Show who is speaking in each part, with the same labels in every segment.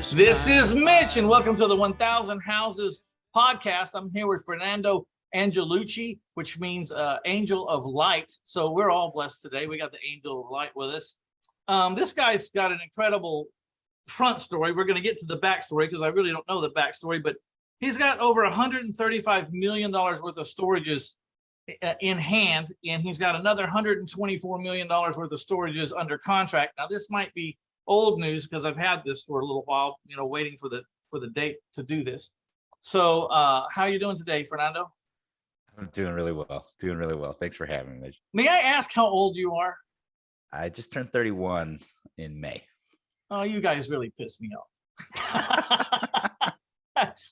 Speaker 1: This is Mitch, and welcome to the 1000 Houses podcast. I'm here with Fernando Angelucci, which means angel of light. So we're all blessed today. We got the angel of light with us. This guy's got an incredible front story. We're going to get to the backstory because I really don't know the backstory, but he's got over $135 million worth of storages in hand, and he's got another $124 million worth of storages under contract. Now, this might be old news because I've had this for a little while, waiting for the date to do this. So how are you doing today, Fernando?
Speaker 2: I'm doing really well. Thanks for having me.
Speaker 1: May I ask how old you are?
Speaker 2: I just turned 31 in May.
Speaker 1: Oh, you guys really pissed me off.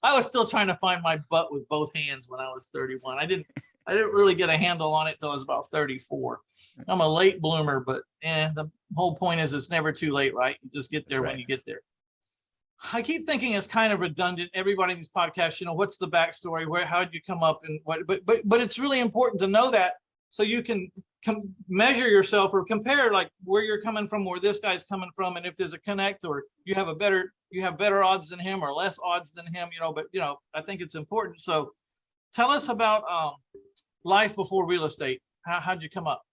Speaker 1: I was still trying to find my butt with both hands when I was 31. I didn't really get a handle on it till I was about 34. I'm a late bloomer, but the whole point is it's never too late, right? You just get there when you get there. I keep thinking it's kind of redundant. Everybody in these podcasts, what's the backstory? How did you come up? And what? But it's really important to know that so you can measure yourself or compare like where you're coming from, where this guy's coming from, and if there's a connect or you have better odds than him or less odds than him. But I think it's important. So tell us about life before real estate. How'd you come up?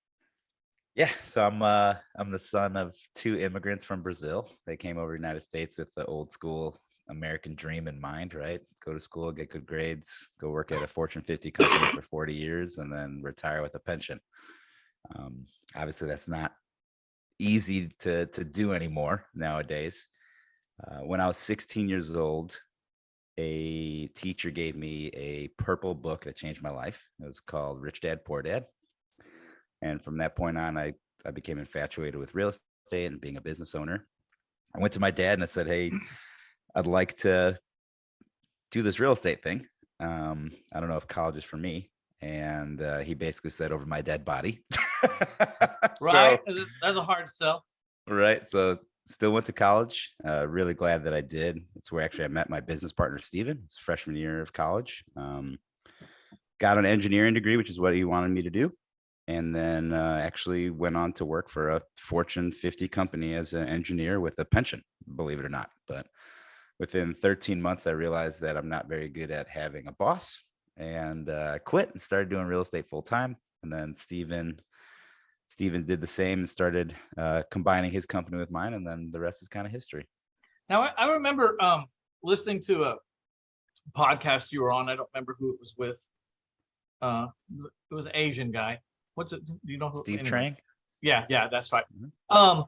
Speaker 2: Yeah, so I'm the son of two immigrants from Brazil. They came over to the United States with the old school American dream in mind, right? Go to school, get good grades, go work at a Fortune 50 company for 40 years, and then retire with a pension. Obviously, that's not easy to do anymore nowadays. When I was 16 years old, a teacher gave me a purple book that changed my life. It was called Rich Dad, Poor Dad. And from that point on, I became infatuated with real estate and being a business owner. I went to my dad and I said, hey, I'd like to do this real estate thing. I don't know if college is for me. And he basically said, over my dead body.
Speaker 1: Right. So, that's a hard sell.
Speaker 2: Right. So still went to college. Really glad that I did. It's where actually I met my business partner, Steven. It's freshman year of college. Got an engineering degree, which is what he wanted me to do. And then actually went on to work for a Fortune 50 company as an engineer with a pension, believe it or not. But within 13 months, I realized that I'm not very good at having a boss, and I quit and started doing real estate full time. And then Steven did the same and started combining his company with mine. And then the rest is kind of history.
Speaker 1: Now, I remember listening to a podcast you were on. I don't remember who it was with. It was an Asian guy. What's it? Do you know who?
Speaker 2: Steve Trang?
Speaker 1: Yeah, that's right. Mm-hmm.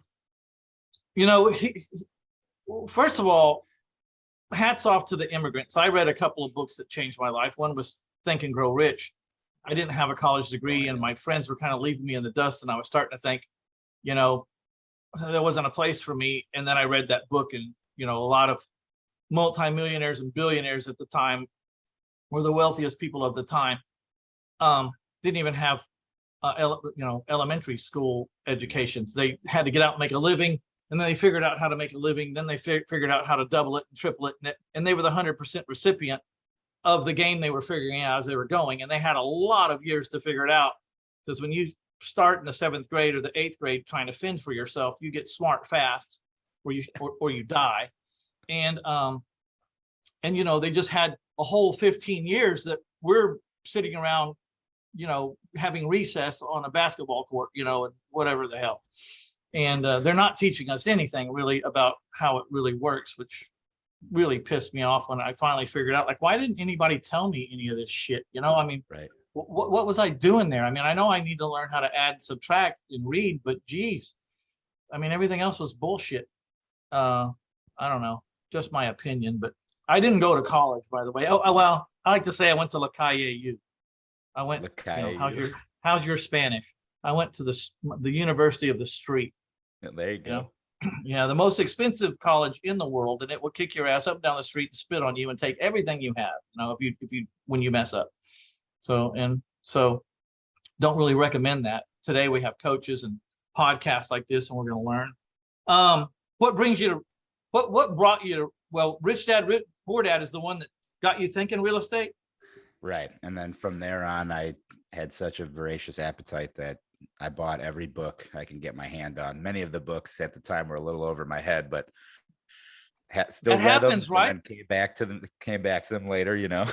Speaker 1: First of all, hats off to the immigrants. I read a couple of books that changed my life. One was Think and Grow Rich. I didn't have a college degree, and my friends were kind of leaving me in the dust, and I was starting to think, there wasn't a place for me. And then I read that book, and a lot of multimillionaires and billionaires at the time were the wealthiest people of the time. Didn't even have elementary school educations. They had to get out and make a living, and then they figured out how to make a living. Then they figured out how to double it and triple it, and they were the 100% recipient of the game they were figuring out as they were going. And they had a lot of years to figure it out, because when you start in the 7th grade or the 8th grade trying to fend for yourself, you get smart fast, or you die. And they just had a whole 15 years that we're sitting around having recess on a basketball court, and whatever the hell. And they're not teaching us anything really about how it really works, which really pissed me off when I finally figured out, like, why didn't anybody tell me any of this shit?
Speaker 2: Right.
Speaker 1: What was I doing there? I know I need to learn how to add, subtract, and read, but geez, everything else was bullshit. I don't know, just my opinion, but I didn't go to college, by the way. Oh well, I like to say I went to La Calle U. I went, how's your Spanish? I went to the University of the Street.
Speaker 2: Yeah, there you go.
Speaker 1: Yeah, the most expensive college in the world, and it will kick your ass up and down the street and spit on you and take everything you have, when you mess up. So don't really recommend that. Today we have coaches and podcasts like this, and we're going to learn. What brings you to, what brought you to, well, Rich Dad, Poor Dad is the one that got you thinking real estate?
Speaker 2: Right. And then from there on, I had such a voracious appetite that I bought every book I can get my hand on. Many of the books at the time were a little over my head, but still
Speaker 1: That
Speaker 2: read them
Speaker 1: happens,
Speaker 2: and
Speaker 1: right?
Speaker 2: then came back to them later, you know.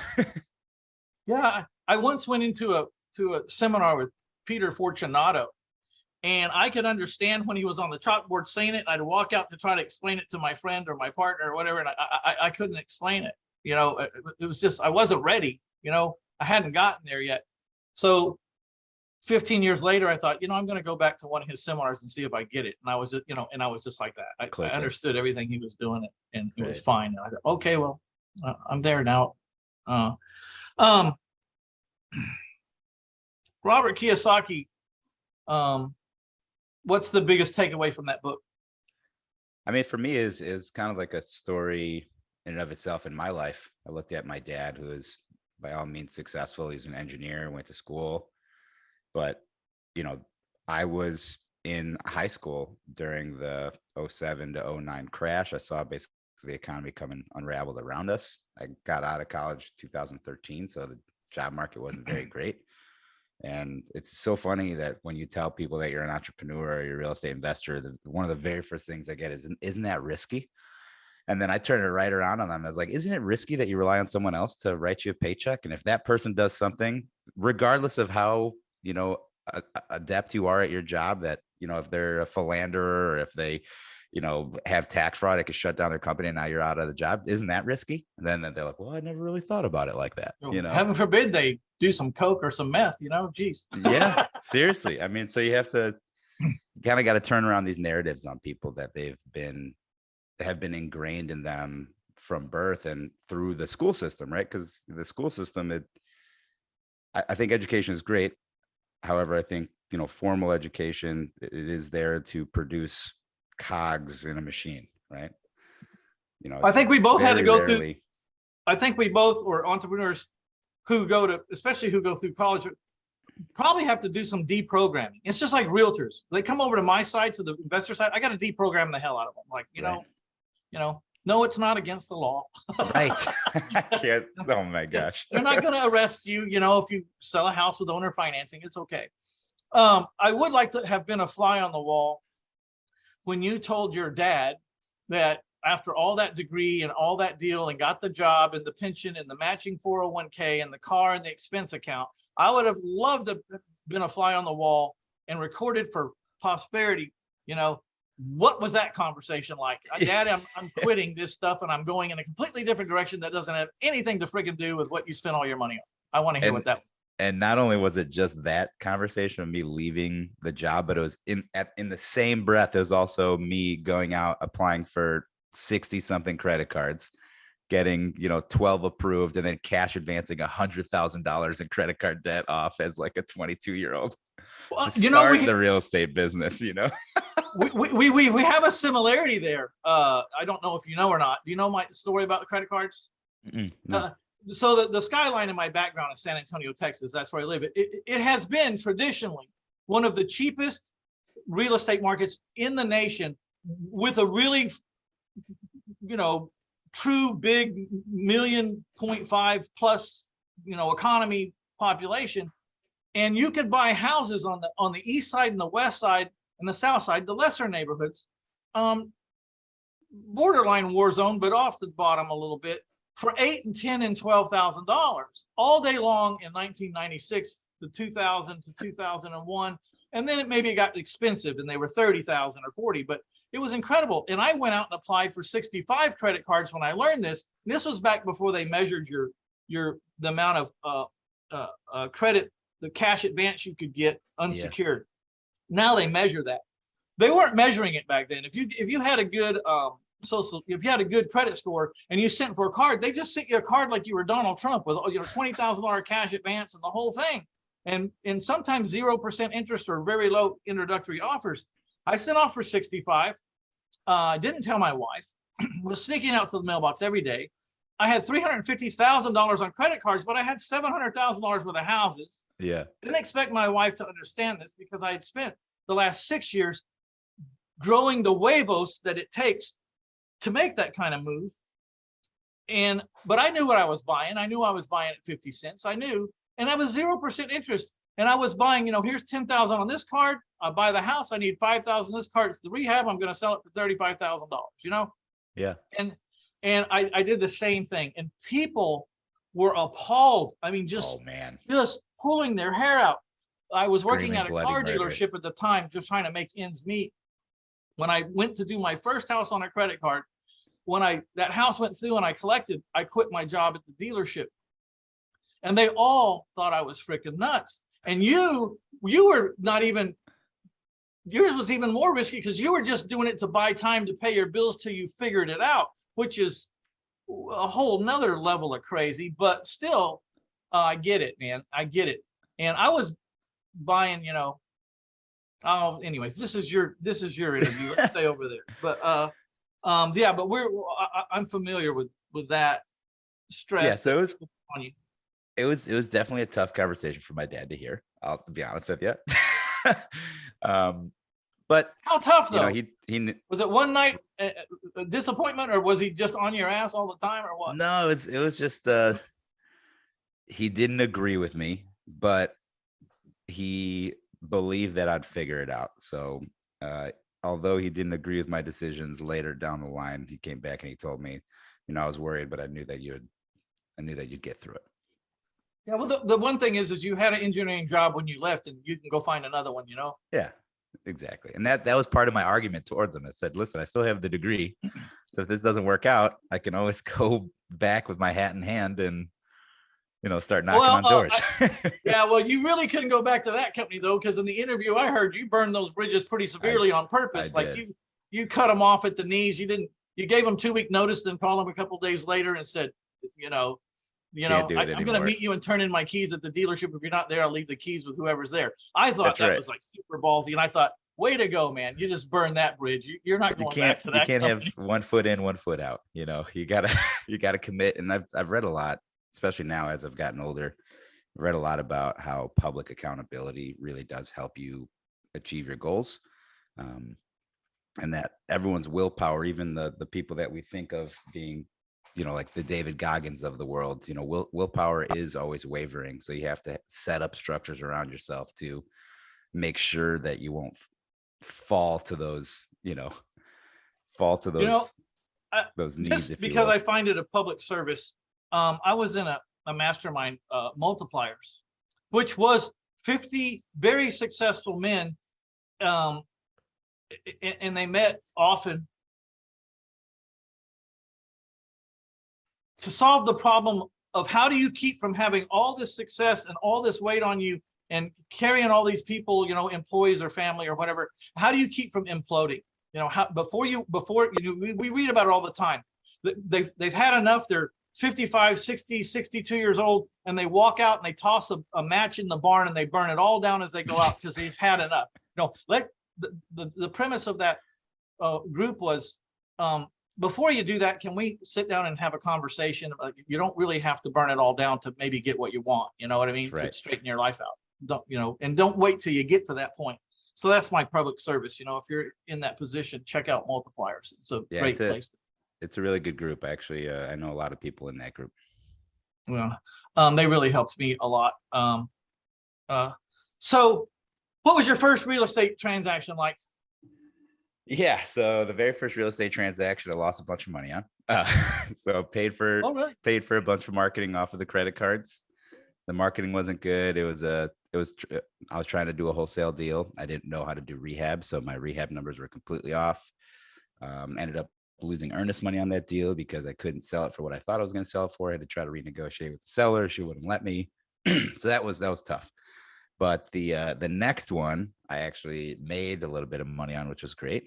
Speaker 1: Yeah, I once went into a seminar with Peter Fortunato, and I could understand when he was on the chalkboard saying it. I'd walk out to try to explain it to my friend or my partner or whatever, and I couldn't explain it. You know, it was just I wasn't ready. You know, I hadn't gotten there yet. So 15 years later, I thought, I'm going to go back to one of his seminars and see if I get it. And I was just, and I was just like that. I
Speaker 2: Clicking.
Speaker 1: understood everything he was doing, and it was
Speaker 2: Right.
Speaker 1: fine. And I thought, okay, well, I'm there now. Um, Robert Kiyosaki, what's the biggest takeaway from that book?
Speaker 2: I mean, for me is kind of like a story in and of itself in my life. I looked at my dad, who is by all means successful. He's an engineer, went to school, but I was in high school during the 07 to 09 crash. I saw basically the economy coming unraveled around us. I got out of college 2013, so the job market wasn't very great. And it's so funny that when you tell people that you're an entrepreneur or you're a real estate investor, one of the very first things I get is, isn't that risky? And then I turn it right around on them. I was like, isn't it risky that you rely on someone else to write you a paycheck? And if that person does something, regardless of how, adept you are at your job, that, if they're a philanderer or if they, have tax fraud, it could shut down their company and now you're out of the job. Isn't that risky? And then they're like, well, I never really thought about it like that.
Speaker 1: Heaven forbid they do some coke or some meth, geez.
Speaker 2: Yeah, seriously. I mean, so you have to kind of got to turn around these narratives on people that they have been ingrained in them from birth and through the school system, right? Because the school system, I think education is great. However, I think, formal education, it is there to produce cogs in a machine, right?
Speaker 1: I think we both had to go
Speaker 2: rarely,
Speaker 1: through. I think we both, or entrepreneurs especially who go through college, probably have to do some deprogramming. It's just like realtors. They come over to my side, to the investor side. I got to deprogram the hell out of them. Like, no, it's not against the law.
Speaker 2: right? I can't. Oh my gosh.
Speaker 1: They're not going to arrest you. If you sell a house with owner financing, it's okay. I would like to have been a fly on the wall when you told your dad that after all that degree and all that deal and got the job and the pension and the matching 401k and the car and the expense account, I would have loved to have been a fly on the wall and recorded for posterity. What was that conversation like? Dad, I'm quitting this stuff and I'm going in a completely different direction that doesn't have anything to friggin' do with what you spent all your money on. I want to hear what that was.
Speaker 2: And not only was it just that conversation of me leaving the job, but it was in the same breath, it was also me going out applying for 60 something credit cards, getting 12 approved, and then cash advancing $100,000 in credit card debt off as like a 22-year-old. Well, to start the real estate business. We
Speaker 1: have a similarity there. I don't know if you know or not. Do you know my story about the credit cards?
Speaker 2: No.
Speaker 1: So the skyline in my background is San Antonio, Texas. That's where I live. It has been traditionally one of the cheapest real estate markets in the nation, with a really, true big 1.5 million plus, economy population. And you could buy houses on the east side and the west side and the south side, the lesser neighborhoods, borderline war zone, but off the bottom a little bit, for $8,000 and $10,000 and $12,000 all day long in 1996 to 2000 to 2001. And then it got expensive and they were 30,000 or 40, but it was incredible. And I went out and applied for 65 credit cards when I learned this. This was back before they measured the amount of credit, the cash advance you could get unsecured. Yeah. Now they measure that. They weren't measuring it back then. If you had a good if you had a good credit score and you sent for a card, they just sent you a card like you were Donald Trump with $20,000 cash advance and the whole thing, and sometimes 0% interest or very low introductory offers. I sent off for 65. Didn't tell my wife. Was sneaking out to the mailbox every day. I had $350,000 on credit cards, but I had $700,000 worth of houses.
Speaker 2: Yeah.
Speaker 1: Didn't expect my wife to understand this because I had spent the last 6 years growing the huevos that it takes to make that kind of move. But I knew what I was buying. I knew I was buying at 50 cents. I knew, and I was 0% interest. And I was buying, here's 10,000 on this card. I buy the house. I need 5,000. This card, it's the rehab. I'm going to sell it for $35,000,
Speaker 2: Yeah.
Speaker 1: And And I did the same thing, and people were appalled. I mean,
Speaker 2: Oh man,
Speaker 1: just pulling their hair out. I was working
Speaker 2: screaming
Speaker 1: at a
Speaker 2: bloody
Speaker 1: car
Speaker 2: murder.
Speaker 1: dealership at the time, just trying to make ends meet. When I went to do my first house on a credit card, when that house went through and I collected, I quit my job at the dealership, and they all thought I was freaking nuts. And you were not even, yours was even more risky because you were just doing it to buy time to pay your bills till you figured it out, which is a whole nother level of crazy. But still, I get it, man. I get it. And I was buying, oh, anyways, this is your interview. Let's stay over there. But yeah, but I'm familiar with that stress.
Speaker 2: Yeah, so
Speaker 1: on you.
Speaker 2: it was definitely a tough conversation for my dad to hear. I'll be honest with you. But
Speaker 1: how tough though?
Speaker 2: He
Speaker 1: was it one night disappointment, or was he just on your ass all the time, or what?
Speaker 2: No, it was just he didn't agree with me, but he believed that I'd figure it out. So although he didn't agree with my decisions later down the line, he came back and he told me, I was worried, but I knew that you'd get through it.
Speaker 1: Yeah, well, the one thing is you had an engineering job when you left, and you can go find another one,
Speaker 2: Yeah, exactly. And that was part of my argument towards him. I said, listen, I still have the degree. So if this doesn't work out, I can always go back with my hat in hand and, start knocking on doors.
Speaker 1: Yeah, well, you really couldn't go back to that company though, because in the interview I heard you burned those bridges pretty severely on purpose. Like you cut them off at the knees. You gave them 2-week notice, then called them a couple of days later and said, I'm going to meet you and turn in my keys at the dealership. If you're not there, I'll leave the keys with whoever's there. I thought that was like super ballsy, and I thought, way to go, man! You just burned that bridge. You're not going back to that.
Speaker 2: You can't have 1 foot in, 1 foot out. You gotta commit. And I've read a lot, especially now as I've gotten older. I've read a lot about how public accountability really does help you achieve your goals, and that everyone's willpower, even the people that we think of being, like the David Goggins of the world, willpower is always wavering. So you have to set up structures around yourself to make sure that you won't fall to those, those needs.
Speaker 1: Just because I find it a public service. I was in a mastermind, multipliers, which was 50 very successful men. And they met often to solve the problem of how do you keep from having all this success and all this weight on you and carrying all these people, employees or family or whatever. How do you keep from imploding? We read about it all the time. They've had enough. They're 55, 60, 62 years old, and they walk out and they toss a match in the barn and they burn it all down as they go out because they've had enough. The premise of that group was, before you do that, can we sit down and have a conversation? You don't really have to burn it all down to maybe get what you want. You know what I mean?
Speaker 2: Right.
Speaker 1: To straighten your life out. Don't wait till you get to that point. So that's my public service. If you're in that position, check out multipliers. It's a great place.
Speaker 2: It's a really good group. Actually, I know a lot of people in that group.
Speaker 1: Well, they really helped me a lot. So what was your first real estate transaction like?
Speaker 2: Yeah, so the very first real estate transaction, I lost a bunch of money on. So paid for a bunch of marketing off of the credit cards. The marketing wasn't good. I was trying to do a wholesale deal. I didn't know how to do rehab, so my rehab numbers were completely off. Ended up losing earnest money on that deal because I couldn't sell it for what I thought I was going to sell it for. I had to try to renegotiate with the seller. She wouldn't let me. So that was tough. But the next one I actually made a little bit of money on, which was great.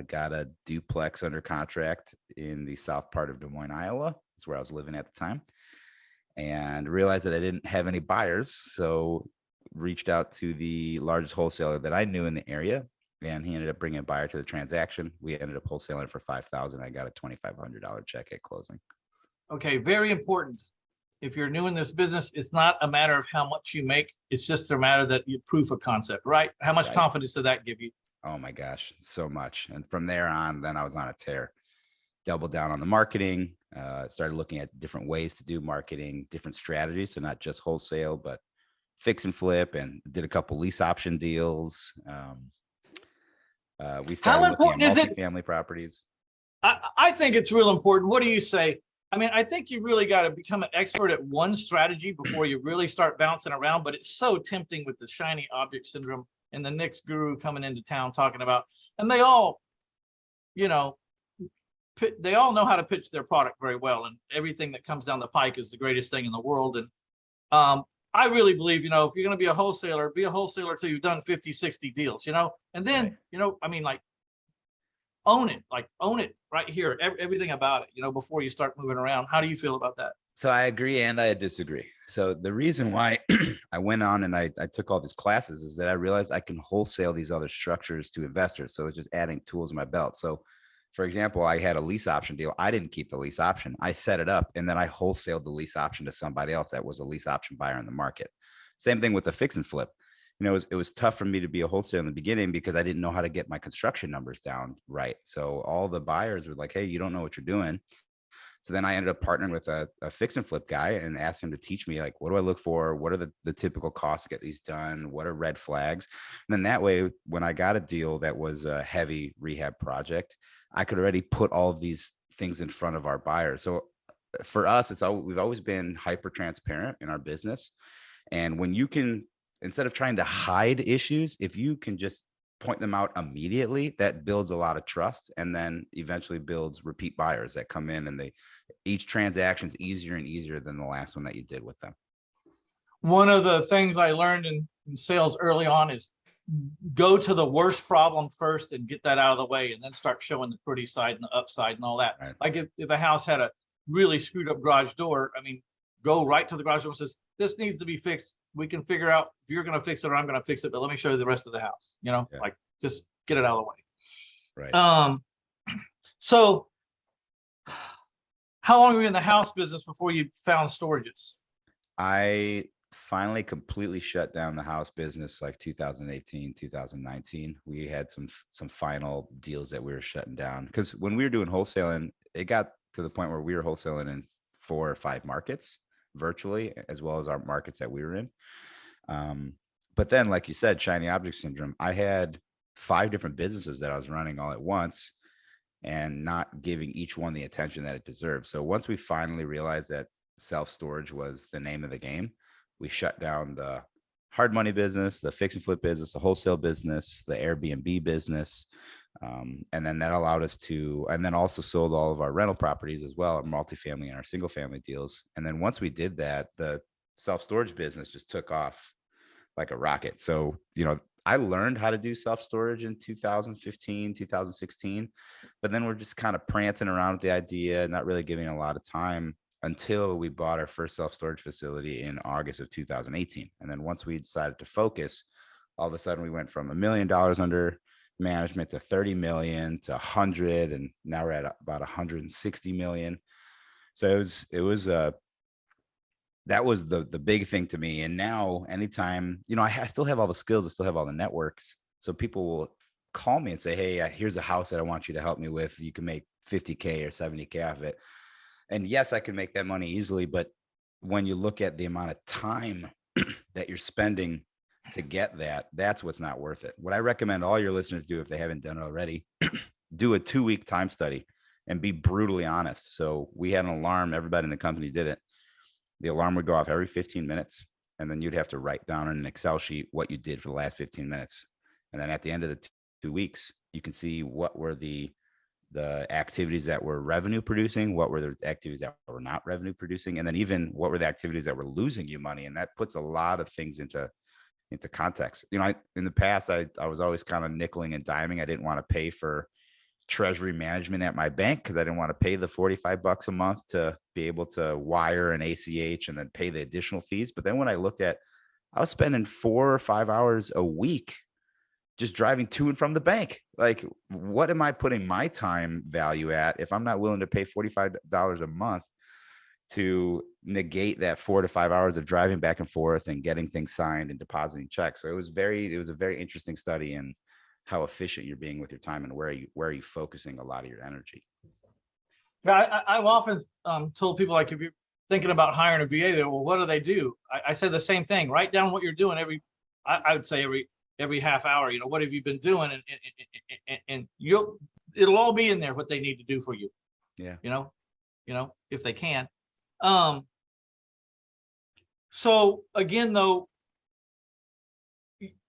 Speaker 2: Got a duplex under contract in the south part of Des Moines, Iowa. That's where I was living at the time, and realized that I didn't have any buyers. So reached out to the largest wholesaler that I knew in the area, and he ended up bringing a buyer to the transaction. We ended up wholesaling for $5,000. I got a $2,500 check at closing.
Speaker 1: Okay, very important. If you're new in this business, it's not a matter of how much you make. It's just a matter that you proof of concept, right? How much confidence did that give you?
Speaker 2: Oh my gosh, so much. And from there on, then I was on a tear. Doubled down on the marketing, started looking at different ways to do marketing, different strategies. So not just wholesale, but fix and flip, and did a couple lease option deals. We started looking at multifamily properties.
Speaker 1: I think it's real important. What do you say? I mean, I think you really got to become an expert at one strategy before you really start bouncing around. But it's so tempting with the shiny object syndrome and the next guru coming into town talking about, and they all, you know, they all know how to pitch their product very well, and everything that comes down the pike is the greatest thing in the world. And I really believe, if you're going to be a wholesaler, be a wholesaler till you've done 50, 60 deals, and then,
Speaker 2: Right.
Speaker 1: I mean, like own it right here, everything about it, before you start moving around. How do you feel about that?
Speaker 2: So I agree and I disagree. So the reason why I went on and I took all these classes is that I realized I can wholesale these other structures to investors. So it's just adding tools in my belt. So for example, I had a lease option deal. I didn't keep the lease option. I set it up and then I wholesaled the lease option to somebody else that was a lease option buyer in the market. Same thing with the fix and flip. It was tough for me to be a wholesaler in the beginning because I didn't know how to get my construction numbers down right. So all the buyers were like, hey, you don't know what you're doing. So then I ended up partnering with a fix and flip guy and asked him to teach me, like, what do I look for? What are the typical costs to get these done? What are red flags? And then that way, when I got a deal that was a heavy rehab project, I could already put all of these things in front of our buyers. So for us, we've always been hyper transparent in our business. And when you can, instead of trying to hide issues, if you can just point them out immediately, that builds a lot of trust and then eventually builds repeat buyers that come in, and each transaction is easier and easier than the last one that you did with them.
Speaker 1: One of the things I learned in sales early on is go to the worst problem first and get that out of the way, and then start showing the pretty side and the upside and all that.
Speaker 2: Right.
Speaker 1: Like if a house had a really screwed up garage door, I mean, go right to the garage door and says, this needs to be fixed. We can figure out if you're going to fix it or I'm going to fix it, but let me show you the rest of the house, like just get it out of the way.
Speaker 2: Right.
Speaker 1: So how long were you in the house business before you found storages?
Speaker 2: I finally completely shut down the house business like 2018, 2019. We had some final deals that we were shutting down because when we were doing wholesaling, it got to the point where we were wholesaling in 4 or 5 markets virtually, as well as our markets that we were in. But then, like you said, shiny object syndrome, I had 5 different businesses that I was running all at once and not giving each one the attention that it deserved. So once we finally realized that self-storage was the name of the game, we shut down the hard money business, the fix and flip business, the wholesale business, the Airbnb business. And then that allowed us to, and then also sold all of our rental properties as well, our multifamily and our single family deals. And then once we did that, the self-storage business just took off like a rocket. So, I learned how to do self-storage in 2015, 2016, but then we're just kind of prancing around with the idea, not really giving a lot of time until we bought our first self-storage facility in August of 2018. And then once we decided to focus, all of a sudden we went from $1 million under management to 30 million to 100. And now we're at about 160 million. So that was the big thing to me. And now anytime, I still have all the skills, I still have all the networks. So people will call me and say, hey, here's a house that I want you to help me with. You can make 50K or 70K off of it. And yes, I can make that money easily. But when you look at the amount of time that you're spending to get that, that's what's not worth it. What I recommend all your listeners do, if they haven't done it already, do a 2-week time study and be brutally honest. So we had an alarm. Everybody in the company did it. The alarm would go off every 15 minutes. And then you'd have to write down in an Excel sheet what you did for the last 15 minutes. And then at the end of the 2 weeks, you can see what were the activities that were revenue producing, what were the activities that were not revenue producing, and then even what were the activities that were losing you money. And that puts a lot of things into context. In the past, I was always kind of nickeling and diming. I didn't want to pay for treasury management at my bank because I didn't want to pay the $45 a month to be able to wire an ACH and then pay the additional fees. But then when I looked at, I was spending 4 or 5 hours a week just driving to and from the bank. Like, what am I putting my time value at if I'm not willing to pay $45 a month to negate that 4 to 5 hours of driving back and forth and getting things signed and depositing checks? So it was a very interesting study in how efficient you're being with your time and where are you focusing a lot of your energy.
Speaker 1: Yeah, I've often told people, like, if you're thinking about hiring a VA, they, well, what do they do? I say the same thing. Write down what you're doing I would say every half hour. What have you been doing? And it'll all be in there, what they need to do for you.
Speaker 2: Yeah.
Speaker 1: If they can. So again, though,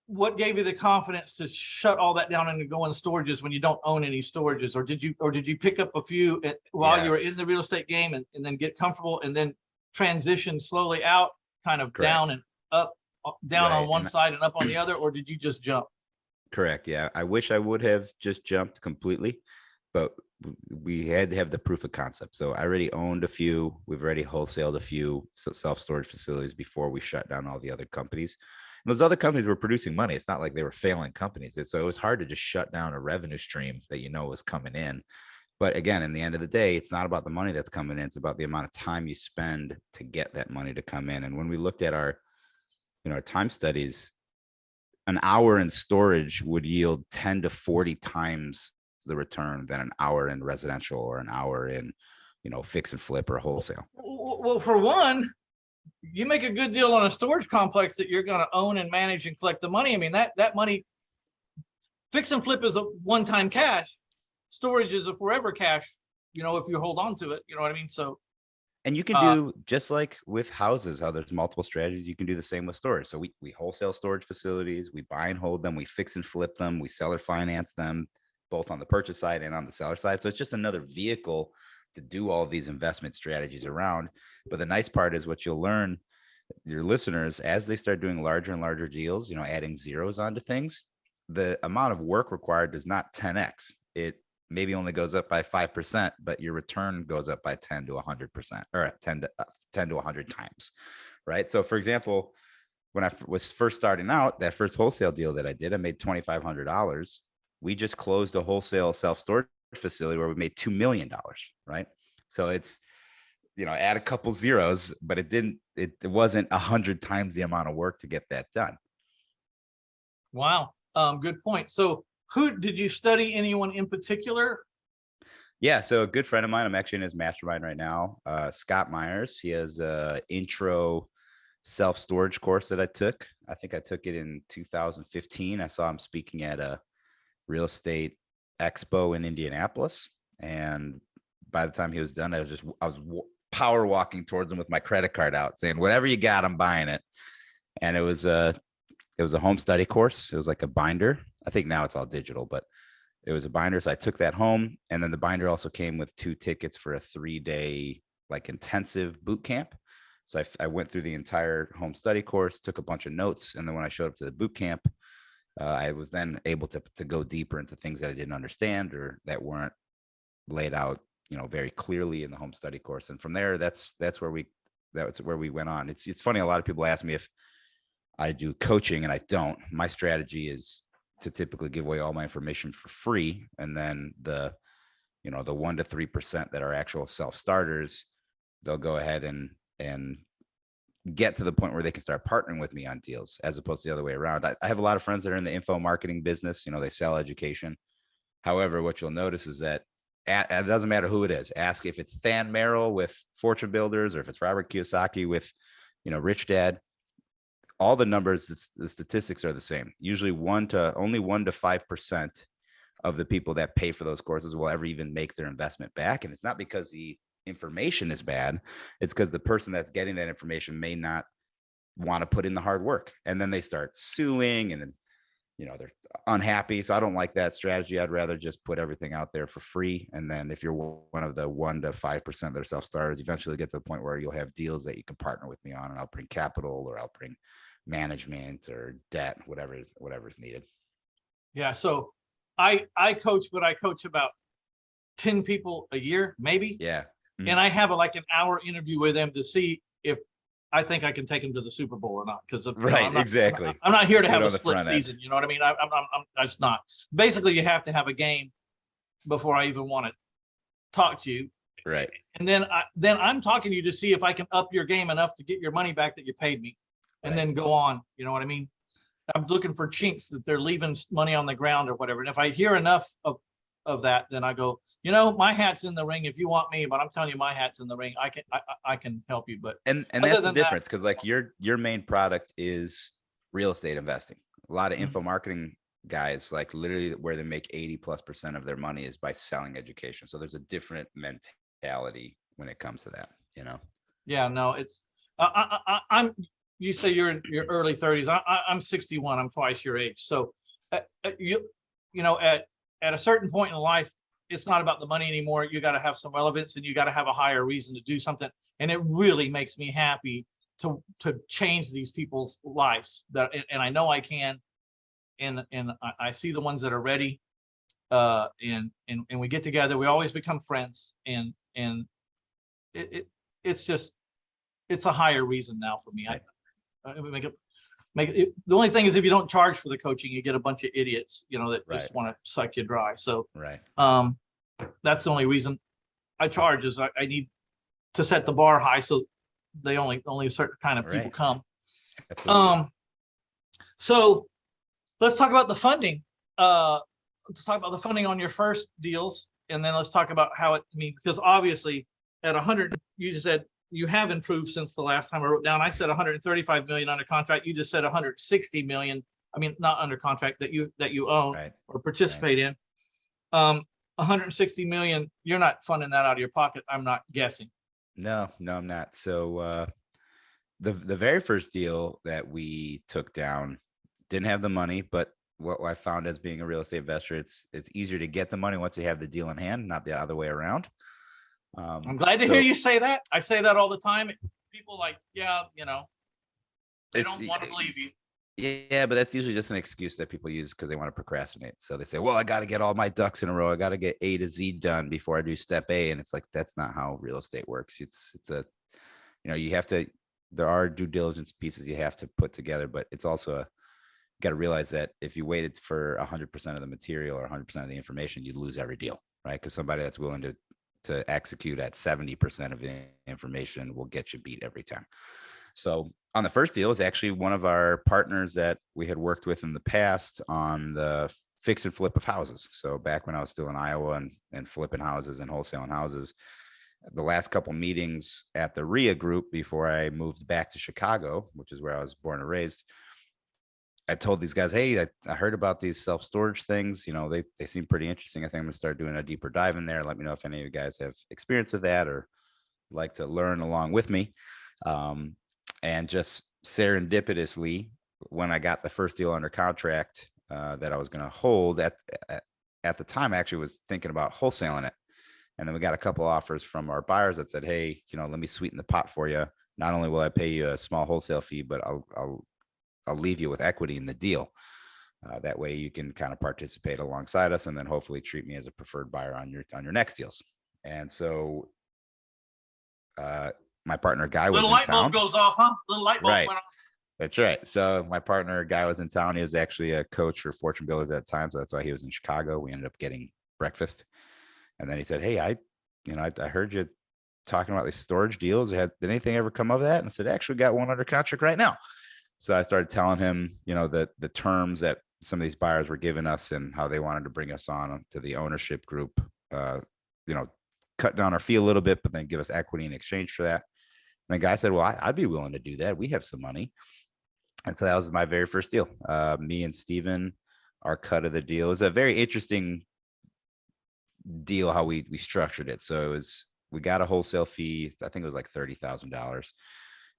Speaker 1: what gave you the confidence to shut all that down and to go in storages when you don't own any storages? Or did you pick up a few while you were in the real estate game and then get comfortable and then transition slowly out, kind of down and up, down on one side and up on the other? Or did you just jump?
Speaker 2: Correct. Yeah. I wish I would have just jumped completely, but we had to have the proof of concept. So I already owned a few. We've already wholesaled a few self-storage facilities before we shut down all the other companies. And those other companies were producing money. It's not like they were failing companies. So it was hard to just shut down a revenue stream that was coming in. But again, in the end of the day, it's not about the money that's coming in. It's about the amount of time you spend to get that money to come in. And when we looked at our time studies, an hour in storage would yield 10 to 40 times the return than an hour in residential or an hour in, fix and flip or wholesale.
Speaker 1: Well, for one, you make a good deal on a storage complex that you're going to own and manage and collect the money. I mean, that money, fix and flip is a one-time cash. Storage is a forever cash, if you hold on to it, you know what I mean? So,
Speaker 2: and you can do just like with houses, how there's multiple strategies. You can do the same with storage. So we wholesale storage facilities, we buy and hold them, we fix and flip them, we seller finance them, both on the purchase side and on the seller side. So it's just another vehicle to do all of these investment strategies around. But the nice part is what you'll learn, your listeners, as they start doing larger and larger deals, adding zeros onto things, the amount of work required does not 10x. It maybe only goes up by 5%, but your return goes up by 10 to 100% or 10 to 100 times. Right. So for example, when I was first starting out, that first wholesale deal that I did, I made $2,500. We just closed a wholesale self-storage facility where we made $2 million. Right. So it's, add a couple zeros, but it wasn't 100 times the amount of work to get that done.
Speaker 1: Wow. Good point. So who did you study? Anyone in particular?
Speaker 2: Yeah. So a good friend of mine, I'm actually in his mastermind right now. Scott Myers. He has a intro self-storage course that I took. I think I took it in 2015. I saw him speaking at a real estate expo in Indianapolis. And by the time he was done, I was power walking towards him with my credit card out saying, whatever you got, I'm buying it. And it was a home study course. It was like a binder. I think now it's all digital, but it was a binder. So I took that home. And then the binder also came with 2 tickets for a 3-day like intensive boot camp. So I went through the entire home study course, took a bunch of notes. And then when I showed up to the boot camp, I was then able to go deeper into things that I didn't understand or that weren't laid out, very clearly in the home study course. And from there, that's where we went on. It's funny. A lot of people ask me if I do coaching, and I don't. My strategy is to typically give away all my information for free. And then the 1 to 3% that are actual self-starters, they'll go ahead and get to the point where they can start partnering with me on deals, as opposed to the other way around. I have a lot of friends that are in the info marketing business. They sell education. However, what you'll notice is that it doesn't matter who it is. Ask if it's Than Merrill with Fortune Builders or if it's Robert Kiyosaki with, Rich Dad. All the numbers, the statistics are the same. Usually only 1 to 5% of the people that pay for those courses will ever even make their investment back. And it's not because the information is bad. It's because the person that's getting that information may not want to put in the hard work. And then they start suing and then, they're unhappy. So I don't like that strategy. I'd rather just put everything out there for free. And then if you're one of the 1 to 5% that are self-starters, eventually get to the point where you'll have deals that you can partner with me on, and I'll bring capital or I'll bring management or debt, whatever's needed.
Speaker 1: Yeah. So I coach, but I coach about 10 people a year, maybe.
Speaker 2: Yeah. Mm-hmm.
Speaker 1: And I have an hour interview with them to see if I think I can take them to the Super Bowl or not. Because
Speaker 2: exactly.
Speaker 1: I'm not here to have a split season. You know what I mean? I'm just not. Basically, you have to have a game before I even want to talk to you.
Speaker 2: Right.
Speaker 1: And then I'm talking to you to see if I can up your game enough to get your money back that you paid me, and then go on. You know what I mean? I'm looking for chinks that they're leaving money on the ground or whatever. And if I hear enough of that, then I go, my hat's in the ring if you want me, but I'm telling you, my hat's in the ring. I can help you. But
Speaker 2: and that's the difference, because like your main product is real estate investing. A lot of info marketing guys, like literally where they make 80+% of their money is by selling education. So there's a different mentality when it comes to that, you know?
Speaker 1: Yeah, no, it's I'm. You say you're in your early 30s. I'm 61. I'm twice your age. So you know, at a certain point in life, it's not about the money anymore. You got to have some relevance, and you got to have a higher reason to do something. And it really makes me happy to change these people's lives. And I know I can. And I see the ones that are ready. And we get together. We always become friends. And it's just it's a higher reason now for me.
Speaker 2: Right.
Speaker 1: I make it. The only thing is, if you don't charge for the coaching, you get a bunch of idiots, you know, that
Speaker 2: Right.
Speaker 1: just want to suck you dry. So
Speaker 2: Right.
Speaker 1: that's the only reason I charge, is I need to set the bar high, so they only a certain kind of people
Speaker 2: Right.
Speaker 1: come.
Speaker 2: Absolutely.
Speaker 1: So let's talk about the funding. Let's talk about the funding on your first deals, and then let's talk about how it. I mean, because obviously at 100, you just said you have improved since the last time I wrote down. I said 135 million under contract. You just said 160 million. I mean, not under contract, that you own
Speaker 2: Right.
Speaker 1: or participate in. 160 million. You're not funding that out of your pocket, I'm not guessing.
Speaker 2: No, I'm not. So the very first deal that we took down didn't have the money, but what I found as being a real estate investor, it's easier to get the money once you have the deal in hand, not the other way around.
Speaker 1: I'm glad to hear you say that. I say that all the time. People like, yeah, you know, they don't want to believe you.
Speaker 2: Yeah, but that's usually just an excuse that people use because they want to procrastinate. So they say, well, I got to get all my ducks in a row. I got to get A to Z done before I do step A. And it's like, that's not how real estate works. It's a, you know, you have to, there are due diligence pieces you have to put together, but it's also you got to realize that if you waited for 100% of the material or 100% of the information, you'd lose every deal, right? Because somebody that's willing to execute at 70% of the information will get you beat every time. So on the first deal, is actually one of our partners that we had worked with in the past on the fix and flip of houses. So back when I was still in Iowa and flipping houses and wholesaling houses, the last couple meetings at the RIA group before I moved back to Chicago, which is where I was born and raised, I told these guys, hey, I heard about these self-storage things. You know, they seem pretty interesting. I think I'm gonna start doing a deeper dive in there. Let me know if any of you guys have experience with that or like to learn along with me. And just serendipitously, when I got the first deal under contract that I was going to hold at the time, I actually was thinking about wholesaling it. And then we got a couple offers from our buyers that said, hey, you know, let me sweeten the pot for you. Not only will I pay you a small wholesale fee, but I'll leave you with equity in the deal. That way you can kind of participate alongside us and then hopefully treat me as a preferred buyer on your next deals. And so my partner Guy was
Speaker 1: Little
Speaker 2: in
Speaker 1: light
Speaker 2: town.
Speaker 1: bulb goes off, huh? Little light bulb
Speaker 2: Right.
Speaker 1: went off.
Speaker 2: That's right. So my partner Guy was in town. He was actually a coach for Fortune Builders at that time. So that's why he was in Chicago. We ended up getting breakfast. And then he said, hey, I heard you talking about these storage deals. Did anything ever come of that? And I said, actually got one under contract right now. So I started telling him, you know, the terms that some of these buyers were giving us and how they wanted to bring us on to the ownership group, you know, cut down our fee a little bit, but then give us equity in exchange for that. And the guy said, well, I'd be willing to do that. We have some money. And so that was my very first deal. Me and Steven, our cut of the deal. It was a very interesting deal how we structured it. So we got a wholesale fee. I think it was like $30,000.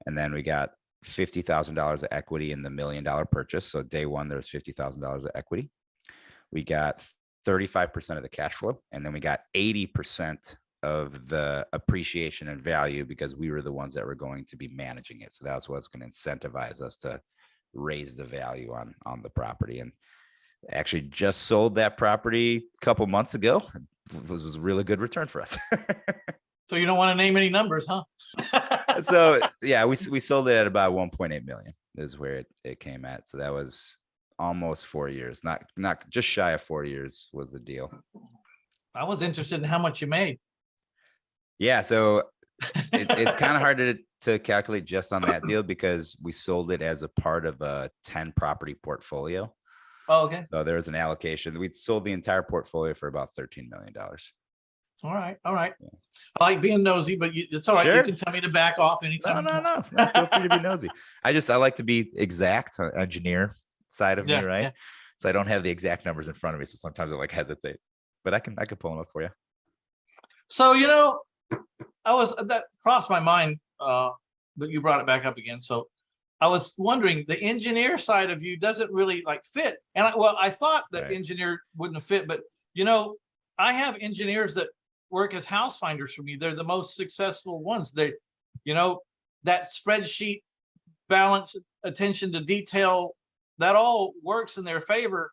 Speaker 2: And then we got $50,000 of equity in the $1 million purchase. So day one, there was $50,000 of equity. We got 35% of the cash flow. And then we got 80% of the appreciation and value because we were the ones that were going to be managing it. So that's what's going to incentivize us to raise the value on the property. And actually just sold that property a couple months ago. It was a really good return for us.
Speaker 1: So you don't want to name any numbers, huh?
Speaker 2: So yeah, we sold it at about 1.8 million is where it came at. So that was almost 4 years, not just shy of 4 years was the deal.
Speaker 1: I was interested in how much you made.
Speaker 2: Yeah, so it's kind of hard to calculate just on that deal because we sold it as a part of a 10 property portfolio.
Speaker 1: Oh, okay.
Speaker 2: So there was an allocation. We sold the entire portfolio for about $13 million.
Speaker 1: All right. Yeah. I like being nosy, but it's all right.
Speaker 2: Sure.
Speaker 1: You can tell me to back off anytime.
Speaker 2: No. Feel free to be nosy. I like to be exact, engineer side of me, right? So I don't have the exact numbers in front of me. So sometimes I like hesitate, but I can pull them up for you.
Speaker 1: So, that crossed my mind, but you brought it back up again. So I was wondering, the engineer side of you doesn't really like fit. And I thought that engineer wouldn't fit, but I have engineers that work as house finders for me. They're the most successful ones. That spreadsheet balance, attention to detail, that all works in their favor,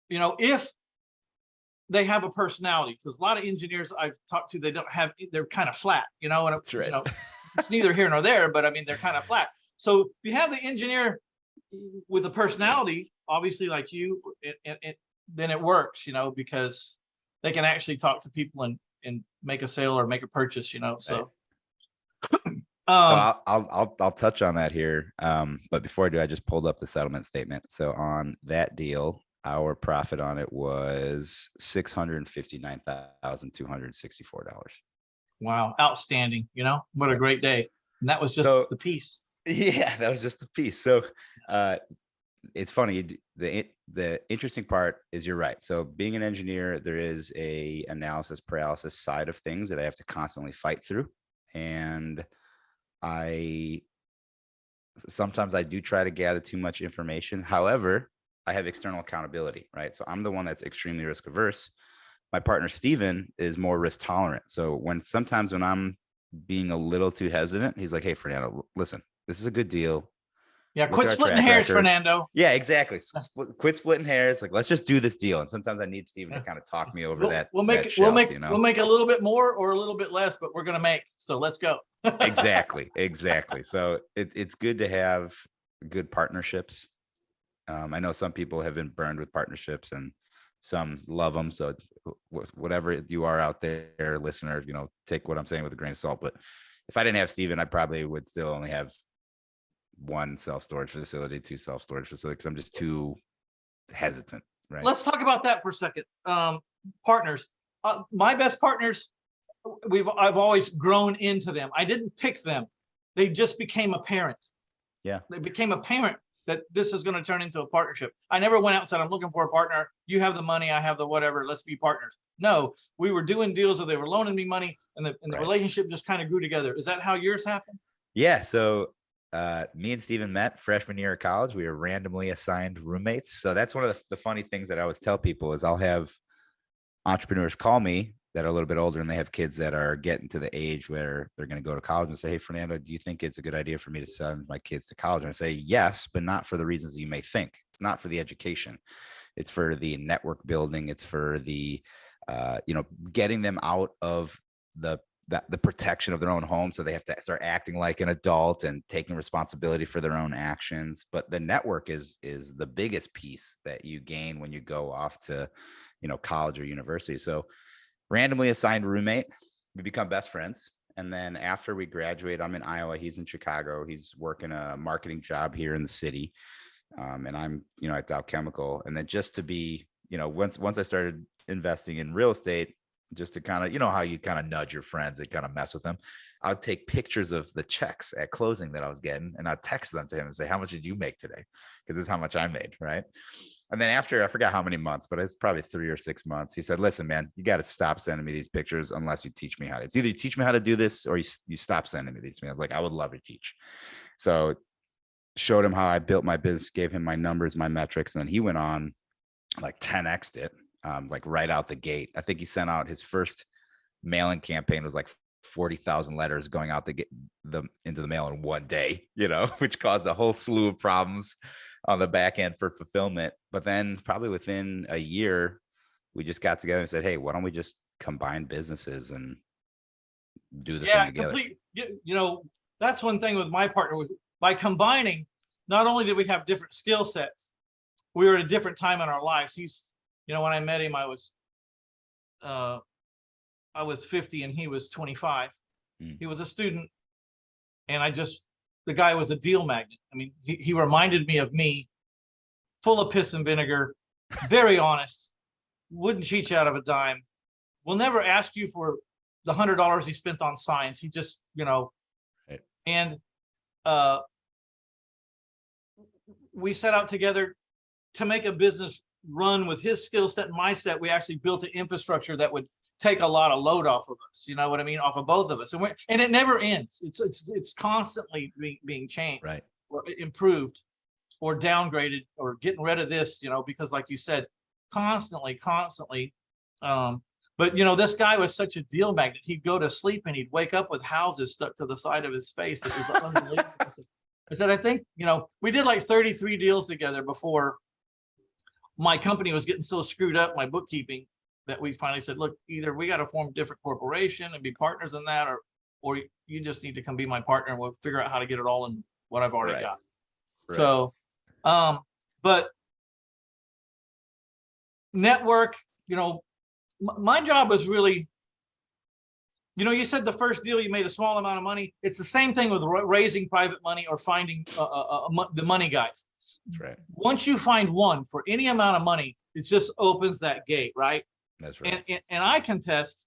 Speaker 1: if they have a personality. Because a lot of engineers I've talked to, they're kind of flat, and
Speaker 2: That's right.
Speaker 1: it's neither here nor there, but I mean, they're kind of flat. So if you have the engineer with a personality, obviously like you, then it works, because they can actually talk to people and make a sale or make a purchase, so.
Speaker 2: Right. I'll touch on that here. But before I do, I just pulled up the settlement statement. So on that deal, our profit on it was $659,264.
Speaker 1: Wow, outstanding! What a great day, and that was just the piece.
Speaker 2: Yeah, that was just the piece. So, it's funny. The interesting part is you're right. So being an engineer, there is a analysis paralysis side of things that I have to constantly fight through, and sometimes I do try to gather too much information. However, I have external accountability, right? So I'm the one that's extremely risk averse. My partner, Steven, is more risk tolerant. So sometimes when I'm being a little too hesitant, he's like, hey, Fernando, listen, this is a good deal.
Speaker 1: Yeah, quit splitting hairs, Fernando.
Speaker 2: Yeah, exactly. Quit splitting hairs. Like, let's just do this deal. And sometimes I need Steven to kind of talk me over that. We'll make a
Speaker 1: little bit more or a little bit less, but we're gonna make. So let's go.
Speaker 2: Exactly. So it's good to have good partnerships. I know some people have been burned with partnerships and some love them. So whatever you are out there, listener, take what I'm saying with a grain of salt. But if I didn't have Steven, I probably would still only have one self-storage facility, two self-storage facilities, because I'm just too hesitant. Right.
Speaker 1: Let's talk about that for a second. Partners. My best partners, I've always grown into them. I didn't pick them. They just became apparent.
Speaker 2: Yeah.
Speaker 1: They became apparent that this is going to turn into a partnership. I never went out and said, I'm looking for a partner. You have the money, I have the whatever, let's be partners. No, we were doing deals where they were loaning me money, and the relationship just kind of grew together. Is that how yours happened?
Speaker 2: Yeah. So me and Steven met freshman year of college. We were randomly assigned roommates. So that's one of the funny things that I always tell people is I'll have entrepreneurs call me that are a little bit older and they have kids that are getting to the age where they're going to go to college and say, hey, Fernando, do you think it's a good idea for me to send my kids to college? And I say, yes, but not for the reasons you may think. It's not for the education. It's for the network building. It's for the, getting them out of the protection of their own home. So they have to start acting like an adult and taking responsibility for their own actions. But the network is the biggest piece that you gain when you go off to, college or university. So randomly assigned roommate, we become best friends. And then after we graduate, I'm in Iowa, he's in Chicago. He's working a marketing job here in the city. And I'm, at Dow Chemical. And then just to be, once I started investing in real estate, just to kind of, how you kind of nudge your friends and kind of mess with them. I'd take pictures of the checks at closing that I was getting, and I'd text them to him and say, how much did you make today? Because this is how much I made, right? And then after, I forgot how many months, but it's probably 3 or 6 months. He said, listen, man, you got to stop sending me these pictures unless you teach me how to. It's either you teach me how to do this or you stop sending me these. I was like, I would love to teach. So showed him how I built my business, gave him my numbers, my metrics. And then he went on like 10x'd it. Like right out the gate. I think he sent out his first mailing campaign was like 40,000 letters going out to get them into the mail in one day, which caused a whole slew of problems on the back end for fulfillment. But then probably within a year, we just got together and said, hey, why don't we just combine businesses and do this thing together?
Speaker 1: That's one thing with my partner. By combining, not only did we have different skill sets, we were at a different time in our lives. When I met him, I was 50 and he was 25. He was a student, and the guy was a deal magnet. I mean, he reminded me of me, full of piss and vinegar, very honest, wouldn't cheat you out of a dime, will never ask you for the $100 he spent on signs. He just, right. And we set out together to make a business run with his skill set and mindset. We actually built an infrastructure that would take a lot of load off of us. You know what I mean? Off of both of us. And it never ends. It's constantly being changed,
Speaker 2: Right.
Speaker 1: or improved or downgraded or getting rid of this, because like you said, constantly. But this guy was such a deal magnet. He'd go to sleep and he'd wake up with houses stuck to the side of his face. It was unbelievable. I said, I think, we did like 33 deals together before my company was getting so screwed up, my bookkeeping, that we finally said, look, either we got to form a different corporation and be partners in that, or you just need to come be my partner and we'll figure out how to get it all in what I've already got. Right. So, but network, my job was really, you said the first deal you made a small amount of money. It's the same thing with raising private money or finding the money guys.
Speaker 2: That's right.
Speaker 1: Once you find one for any amount of money, it just opens that gate, right?
Speaker 2: That's right.
Speaker 1: And I contest,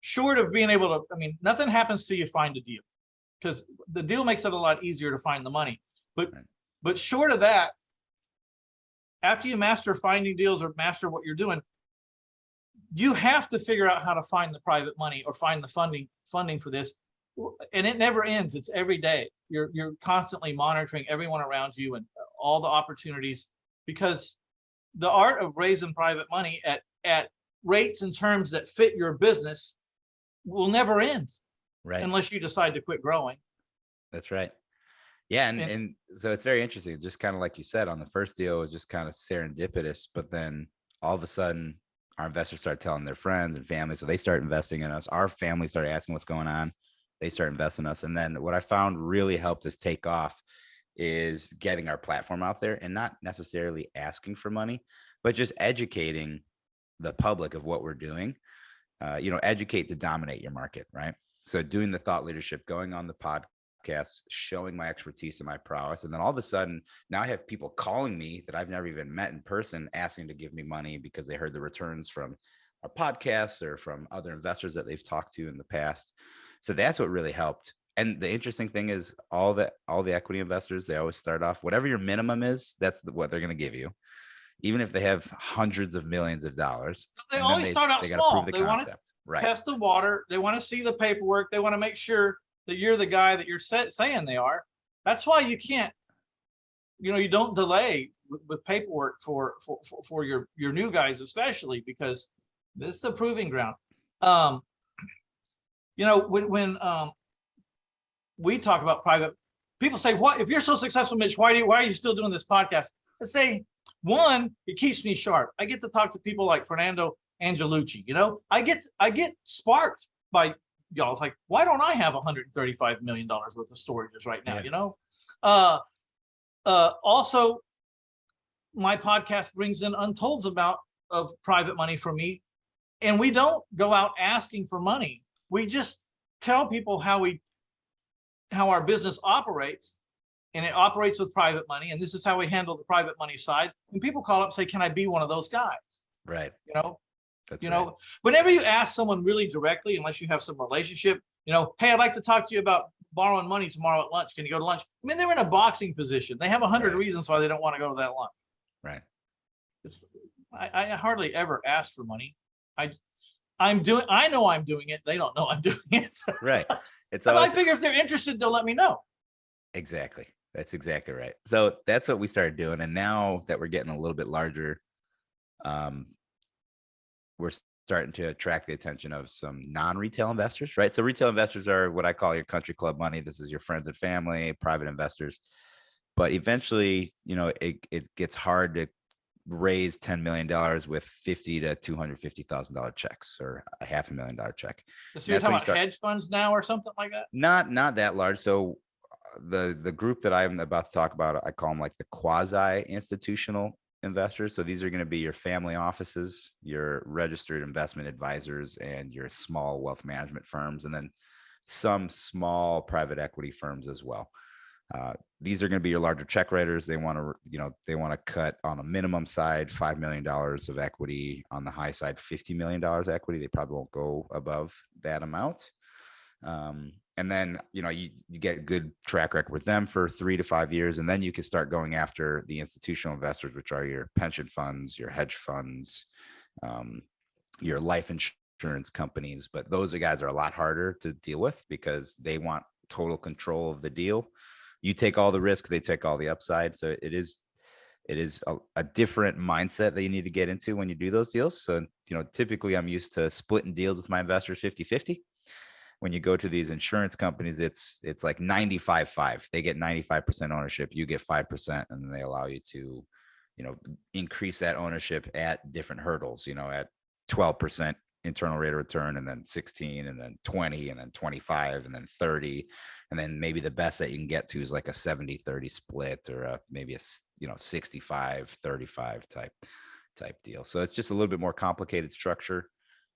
Speaker 1: short of being able to, nothing happens till you find a deal, because the deal makes it a lot easier to find the money. But short of that, after you master finding deals or master what you're doing, you have to figure out how to find the private money or find the funding for this. And it never ends. It's every day. You're constantly monitoring everyone around you and all the opportunities, because the art of raising private money at rates and terms that fit your business will never end.
Speaker 2: Right.
Speaker 1: Unless you decide to quit growing.
Speaker 2: That's right. Yeah. And so it's very interesting. Just kind of like you said, on the first deal, it was just kind of serendipitous, but then all of a sudden our investors start telling their friends and family. So they start investing in us. Our family started asking what's going on. They start investing in us. And then what I found really helped us take off is getting our platform out there, and not necessarily asking for money, but just educating the public of what we're doing. Educate to dominate your market, right? So doing the thought leadership, going on the podcasts, showing my expertise and my prowess. And then all of a sudden, now I have people calling me that I've never even met in person, asking to give me money because they heard the returns from our podcasts or from other investors that they've talked to in the past. So that's what really helped. And the interesting thing is all the equity investors, they always start off, whatever your minimum is, that's what they're going to give you, even if they have hundreds of millions of dollars.
Speaker 1: They always start out small. They want to test the water. They want to see the paperwork. They want to make sure that you're the guy that you're saying they are. That's why you can't, you don't delay with paperwork for your new guys, especially, because this is the proving ground. When we talk about private, people say, "What if you're so successful, Mitch? Why are you still doing this podcast?" I say, one, it keeps me sharp. I get to talk to people like Fernando Angelucci. I get sparked by y'all. It's like, why don't I have $135 million worth of storages right now? Yeah. Also, my podcast brings in untold amount of private money for me, and we don't go out asking for money. We just tell people how our business operates, and it operates with private money. And this is how we handle the private money side. And people call up and say, can I be one of those guys?
Speaker 2: Right.
Speaker 1: That's right. Whenever you ask someone really directly, unless you have some relationship, hey, I'd like to talk to you about borrowing money tomorrow at lunch. Can you go to lunch? They're in a boxing position. They have 100 reasons why they don't want to go to that lunch.
Speaker 2: Right.
Speaker 1: I hardly ever ask for money. I know I'm doing it. They don't know I'm doing it.
Speaker 2: Right.
Speaker 1: I figure if they're interested, they'll let me know.
Speaker 2: Exactly. That's exactly right. So that's what we started doing. And now that we're getting a little bit larger, we're starting to attract the attention of some non-retail investors, right? So retail investors are what I call your country club money. This is your friends and family, private investors. But eventually, it gets hard to raise $10 million with $50,000 to $250,000 checks, or a $500,000 check.
Speaker 1: So you're talking about hedge funds now or something like that?
Speaker 2: Not that large. So the group that I'm about to talk about, I call them like the quasi institutional investors. So these are going to be your family offices, your registered investment advisors, and your small wealth management firms, and then some small private equity firms as well. These are going to be your larger check writers. They want to cut on a minimum side $5 million of equity, on the high side $50 million equity. They probably won't go above that amount. And then, you get good track record with them for 3 to 5 years. And then you can start going after the institutional investors, which are your pension funds, your hedge funds, your life insurance companies. But those guys are a lot harder to deal with because they want total control of the deal. You take all the risk, they take all the upside. So it is a different mindset that you need to get into when you do those deals. So, typically I'm used to splitting deals with my investors 50-50. When you go to these insurance companies, it's like 95-5. They get 95% ownership, you get 5%, and then they allow you to, increase that ownership at different hurdles, at 12% internal rate of return, and then 16, and then 20, and then 25, and then 30. And then maybe the best that you can get to is like a 70-30 split, or maybe a 65-35 type deal. So it's just a little bit more complicated structure.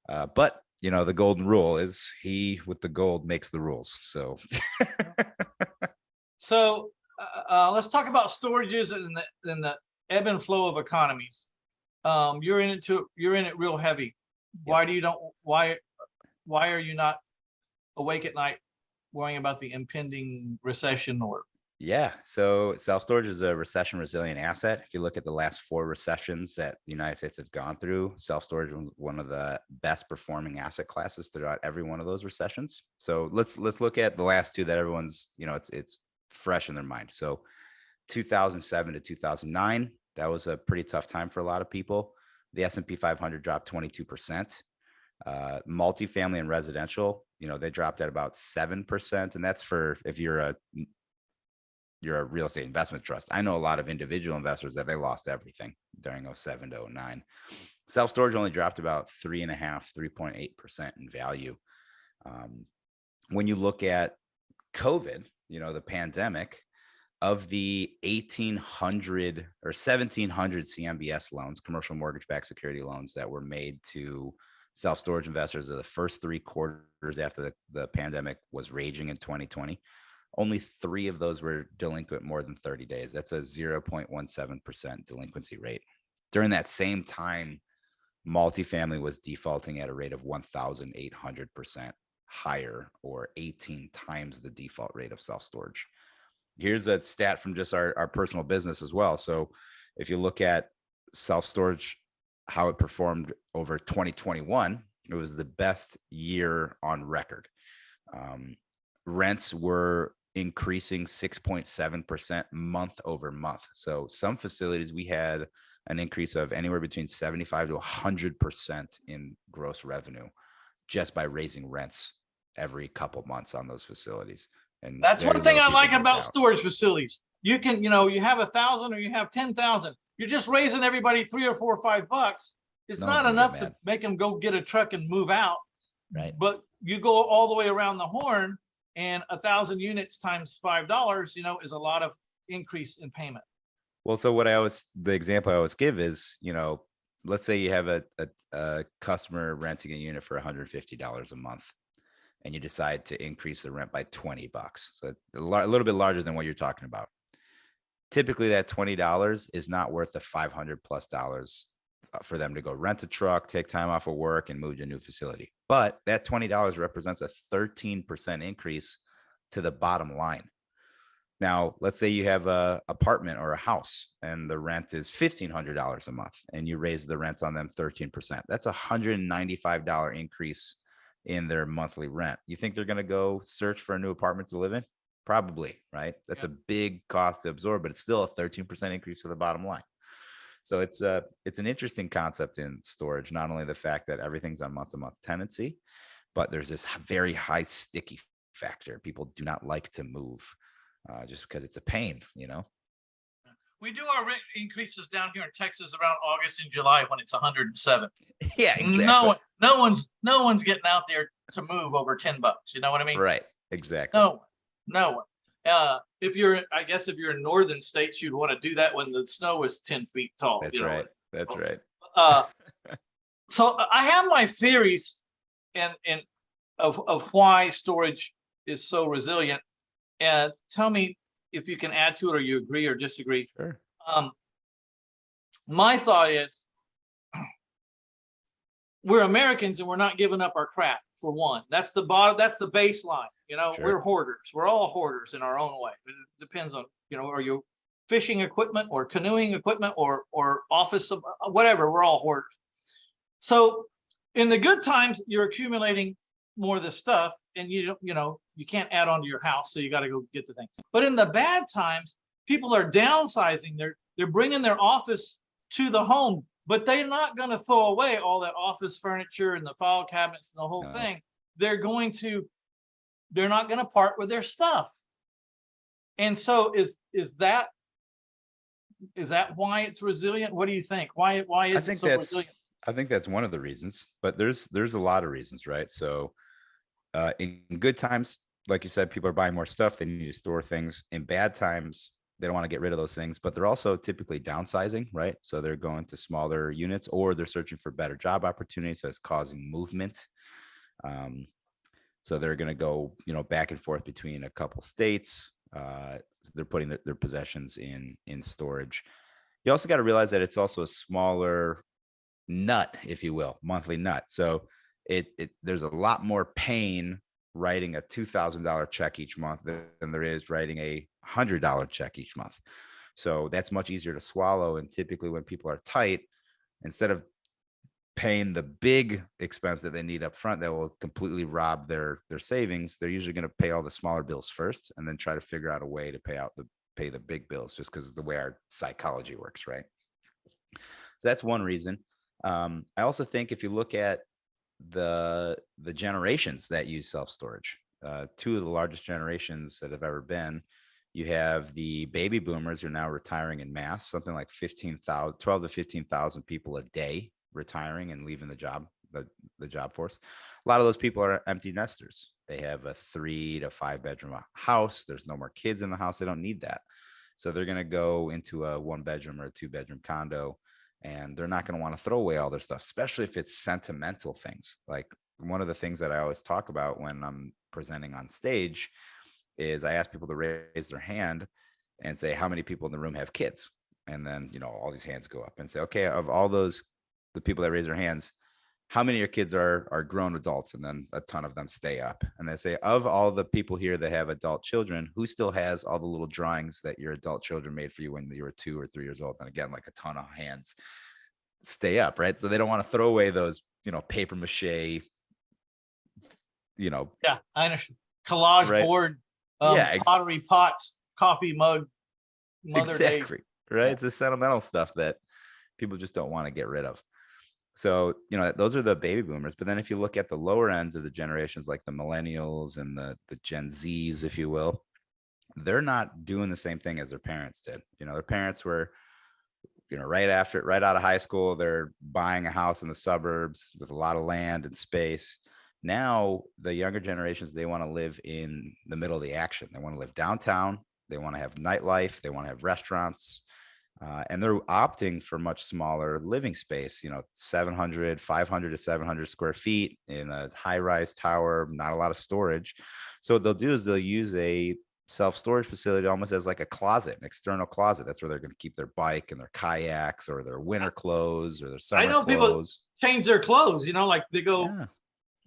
Speaker 2: But the golden rule is he with the gold makes the rules. So
Speaker 1: So let's talk about storages and the ebb and flow of economies. You're in it real heavy. Why are you not awake at night worrying about the impending recession? Or
Speaker 2: yeah, so self-storage is a recession resilient asset. If you look at the last 4 recessions that the United States have gone through, self-storage was one of the best performing asset classes throughout every one of those recessions. So let's look at the last 2 that everyone's, it's fresh in their mind. So 2007 to 2009, that was a pretty tough time for a lot of people. The S&P 500 dropped 22%. Multifamily and residential, they dropped at about 7%. And that's for if you're a real estate investment trust. I know a lot of individual investors that they lost everything during 07 to 09. Self-storage only dropped about 3.8% in value. When you look at COVID, the pandemic, of the 1,800 or 1,700 CMBS loans, commercial mortgage-backed security loans, that were made to self-storage investors of the first 3 quarters after the pandemic was raging in 2020, only 3 of those were delinquent more than 30 days. That's a 0.17% delinquency rate. During that same time, multifamily was defaulting at a rate of 1,800% higher, or 18 times the default rate of self-storage. Here's a stat from just our personal business as well. So if you look at self-storage, how it performed over 2021, it was the best year on record. Rents were increasing 6.7% month over month. So some facilities, we had an increase of anywhere between 75 to 100% in gross revenue just by raising rents every couple months on those facilities. And
Speaker 1: that's one thing I like about
Speaker 2: out.
Speaker 1: storage facilities. You can, you have 1,000 or you have 10,000. You're just raising everybody $3 or $4 or $5. It's not enough to make them go get a truck and move out.
Speaker 2: Right.
Speaker 1: But you go all the way around the horn, and 1,000 units times $5, is a lot of increase in payment.
Speaker 2: Well, so the example I always give is, let's say you have a customer renting a unit for $150 a month, and you decide to increase the rent by $20. So a little bit larger than what you're talking about. Typically that $20 is not worth the $500+ for them to go rent a truck, take time off of work, and move to a new facility. But that $20 represents a 13% increase to the bottom line. Now, let's say you have a apartment or a house and the rent is $1,500 a month, and you raise the rent on them 13%. That's a $195 increase in their monthly rent. You think they're going to go search for a new apartment to live in? Probably, right? That's a big cost to absorb, but it's still a 13% increase to the bottom line. So it's an interesting concept in storage. Not only the fact that everything's on month-to-month tenancy, but there's this very high sticky factor. People do not like to move just because it's a pain,
Speaker 1: We do our rent increases down here in Texas around August and July when it's 107.
Speaker 2: Yeah, exactly.
Speaker 1: No one's getting out there to move over $10. You know what I mean?
Speaker 2: Right. Exactly.
Speaker 1: No one. If you're in northern states, you'd want to do that when the snow is 10 feet tall.
Speaker 2: That's right. That's right.
Speaker 1: So I have my theories and of why storage is so resilient. And tell me if you can add to it, or you agree or disagree.
Speaker 2: Sure.
Speaker 1: My thought is we're Americans and we're not giving up our crap for one. That's the bottom. That's the baseline.
Speaker 2: Sure.
Speaker 1: We're hoarders. We're all hoarders in our own way. It depends on, are you fishing equipment or canoeing equipment or office, whatever. We're all hoarders. So in the good times, you're accumulating more of this stuff, and you can't add on to your house, so you got to go get the thing. But in the bad times, people are downsizing. They're bringing their office to the home, but they're not going to throw away all that office furniture and the file cabinets and the whole thing. They're not going to part with their stuff. And so is that why it's resilient? What do you think? Why is it so resilient?
Speaker 2: I think that's one of the reasons, but there's a lot of reasons, right? So in good times, like you said, people are buying more stuff. They need to store things. In bad times, they don't want to get rid of those things, but they're also typically downsizing, right? So they're going to smaller units, or they're searching for better job opportunities. That's causing movement. So they're going to go, back and forth between a couple states. They're putting their possessions in storage. You also got to realize that it's also a smaller nut, if you will, monthly nut. So there's a lot more pain writing a $2,000 check each month than there is writing a $100 check each month. So that's much easier to swallow. And typically when people are tight, instead of paying the big expense that they need up front that will completely rob their savings, they're usually going to pay all the smaller bills first and then try to figure out a way to pay the big bills, just because of the way our psychology works, right? So that's one reason. I also think if you look at the generations that use self-storage, two of the largest generations that have ever been, you have the baby boomers who are now retiring in mass, something like 12 to 15,000 people a day retiring and leaving the job force. A lot of those people are empty nesters. They have a 3 to 5 bedroom house. There's no more kids in the house. They don't need that. So they're going to go into a 1 bedroom or a 2 bedroom condo, and they're not going to want to throw away all their stuff, especially if it's sentimental things. Like one of the things that I always talk about when I'm presenting on stage is I ask people to raise their hand and say, how many people in the room have kids? And then, all these hands go up and say, okay, of all the people that raise their hands, how many of your kids are grown adults? And then a ton of them stay up. And they say, of all the people here that have adult children, who still has all the little drawings that your adult children made for you when you were 2 or 3 years old? And again, like a ton of hands stay up, right? So they don't want to throw away those, paper mache,
Speaker 1: Yeah, I understand. Collage
Speaker 2: right?
Speaker 1: board, pottery pots, coffee mug, Mother Day.
Speaker 2: Exactly, right? Yeah. It's the sentimental stuff that people just don't want to get rid of. So, those are the baby boomers. But then if you look at the lower ends of the generations, like the millennials and the Gen Zs, if you will, they're not doing the same thing as their parents did. Their parents were, right out of high school, they're buying a house in the suburbs with a lot of land and space. Now, the younger generations, they want to live in the middle of the action. They want to live downtown. They want to have nightlife. They want to have restaurants. And they're opting for much smaller living space, 500 to 700 square feet in a high-rise tower, not a lot of storage. So what they'll do is they'll use a self-storage facility almost as like a closet, an external closet. That's where they're going to keep their bike and their kayaks or their winter clothes or their summer clothes. I know people
Speaker 1: change their clothes, like they go